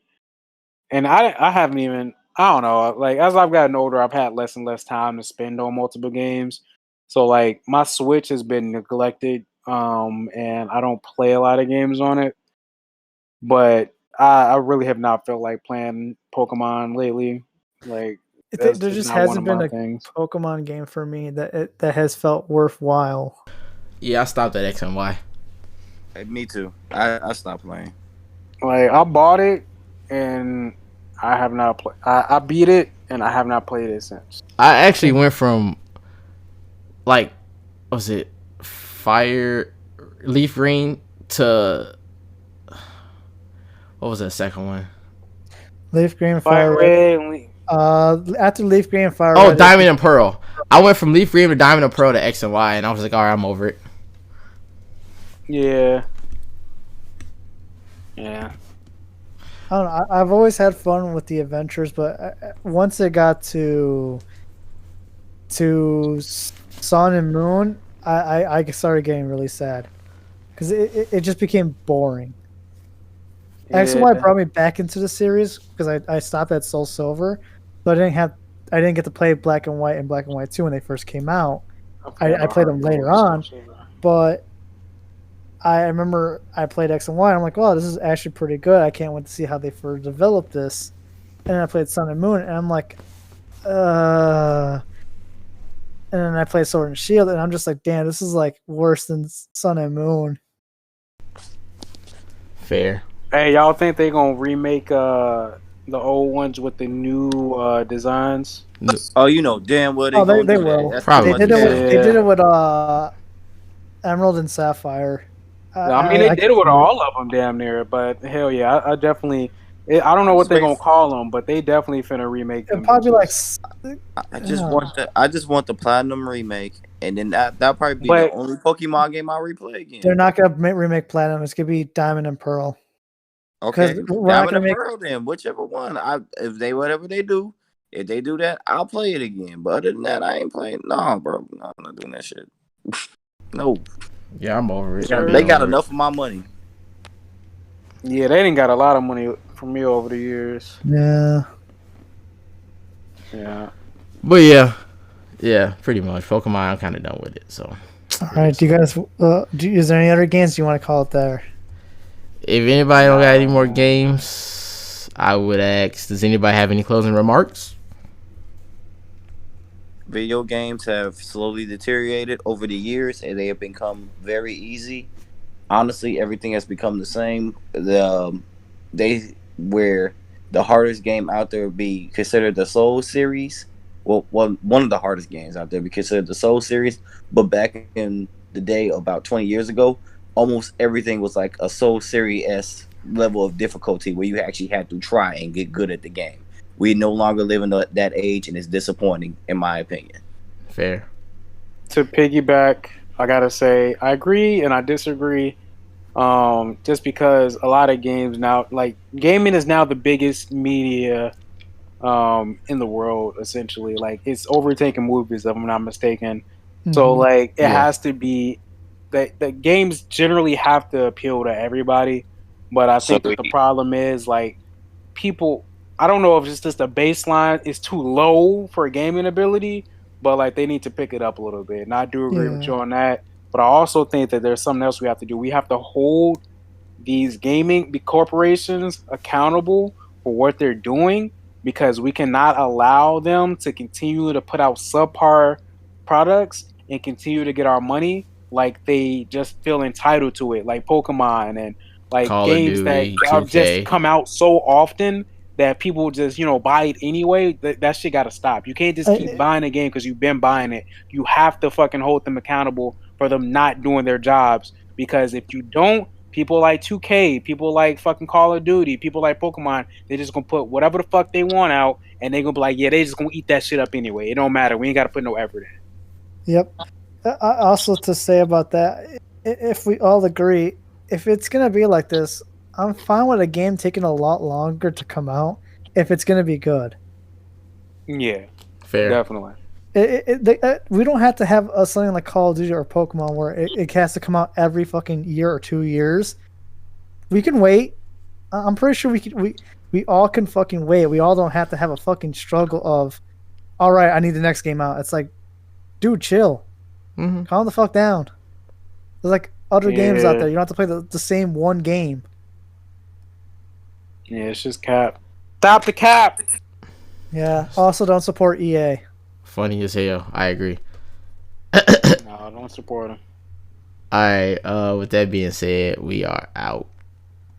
And I haven't even, I don't know. Like, as I've gotten older, I've had less and less time to spend on multiple games. So, like, my Switch has been neglected, and I don't play a lot of games on it. But I really have not felt like playing Pokemon lately. Like, There that's just not one hasn't of been my a things. Pokemon game for me that has felt worthwhile. Yeah, I stopped at X and Y. Hey, me too. I stopped playing. Like, I bought it, and I have not played. I beat it, and I have not played it since. I actually went from like what was it Fire Leaf Green to what was that second one? Leaf Green, Fire Fire Red. Red, and After Leaf Green and Fire Oh, Red, Diamond and Pearl. I went from Leaf Green to Diamond and Pearl to X and Y, and I was like, all right, I'm over it. yeah. Yeah. I don't know. I've always had fun with the adventures, but once it got to Sun and Moon, I started getting really sad because it just became boring. Actually, why it brought me back into the series because I stopped at Soul Silver, so I didn't get to play Black and White and Black and White 2 when they first came out. I played them later on, but I remember I played X and Y. I'm like, wow, this is actually pretty good. I can't wait to see how they further develop this. And then I played Sun and Moon, and I'm like, And then I played Sword and Shield, and I'm just like, damn, this is like worse than Sun and Moon. Fair. Hey, y'all think they gonna remake the old ones with the new designs? Oh, you know damn well they Oh, gonna they do will. that. That's Probably. They did it. Yeah. They did it with Emerald and Sapphire. I mean, they did it with all of them, damn near. But hell yeah, I definitely. I don't know what they're gonna call them, but they definitely finna remake them. It'll probably like. I just want the Platinum remake, and then that'll probably be But- the only Pokemon game I'll replay again. They're not gonna remake Platinum. It's gonna be Diamond and Pearl. Okay, 'cause we're not Diamond gonna and make- Pearl then, whichever one. Whatever they do, if they do that, I'll play it again. But other than that, I ain't playing. No, bro, no, I'm not doing that shit. No, Yeah, I'm over it. they got enough of my money. Yeah, they didn't got a lot of money from me over the years. Yeah. Yeah. But yeah, pretty much. Pokemon, I'm kind of done with it. So, All right. Do you guys? Is there any other games you want to call it there? if anybody don't got any more games, I would ask, does anybody have any closing remarks? Video games have slowly deteriorated over the years, and they have become very easy. Honestly, everything has become the same. Where the hardest game out there would be considered the Soul series. Well, one of the hardest games out there be considered the Soul series. But back in the day, about 20 years ago, almost everything was like a Soul series level of difficulty where you actually had to try and get good at the game. We no longer live in that age, and it's disappointing, in my opinion. Fair. To piggyback, I gotta say I agree and I disagree. Just because a lot of games now, like gaming is now the biggest media in the world, essentially. Like it's overtaking movies, if I'm not mistaken. So Mhm. like it Yeah. has to be that the games generally have to appeal to everybody. But I think that the problem is like people. I don't know if it's just the baseline is too low for gaming ability, but like they need to pick it up a little bit. And I do agree with Yeah. you on that. But I also think that there's something else we have to do. We have to hold these gaming corporations accountable for what they're doing, because we cannot allow them to continue to put out subpar products and continue to get our money like they just feel entitled to it, like Pokemon and like Call of games Duty, that are 2K. just come out so often that people just buy it anyway. That shit got to stop. You can't just keep buying a game because you've been buying it. You have to fucking hold them accountable for them not doing their jobs, because if you don't, people like 2K, people like fucking Call of Duty, people like Pokemon, they're just gonna put whatever the fuck they want out, and they're gonna be like, yeah, they just gonna eat that shit up anyway. It don't matter. We ain't gotta put no effort in. Yep. Also, to say about that, if we all agree, if it's gonna be like this, I'm fine with a game taking a lot longer to come out if it's gonna be good. Yeah, Fair. definitely. We don't have to have something like Call of Duty or Pokemon where it has to come out every fucking year or 2 years. We can wait. I'm pretty sure we all can fucking wait. We all don't have to have a fucking struggle of, all right, I need the next game out. It's like, dude, chill. Mm-hmm. Calm the fuck down. There's like other games out Yeah. there. You don't have to play the same one game. Yeah, it's just cap. Stop the cap. Yeah. Also, don't support E EA. Funny as hell. I agree. No, don't support them. All right. With that being said, we are out.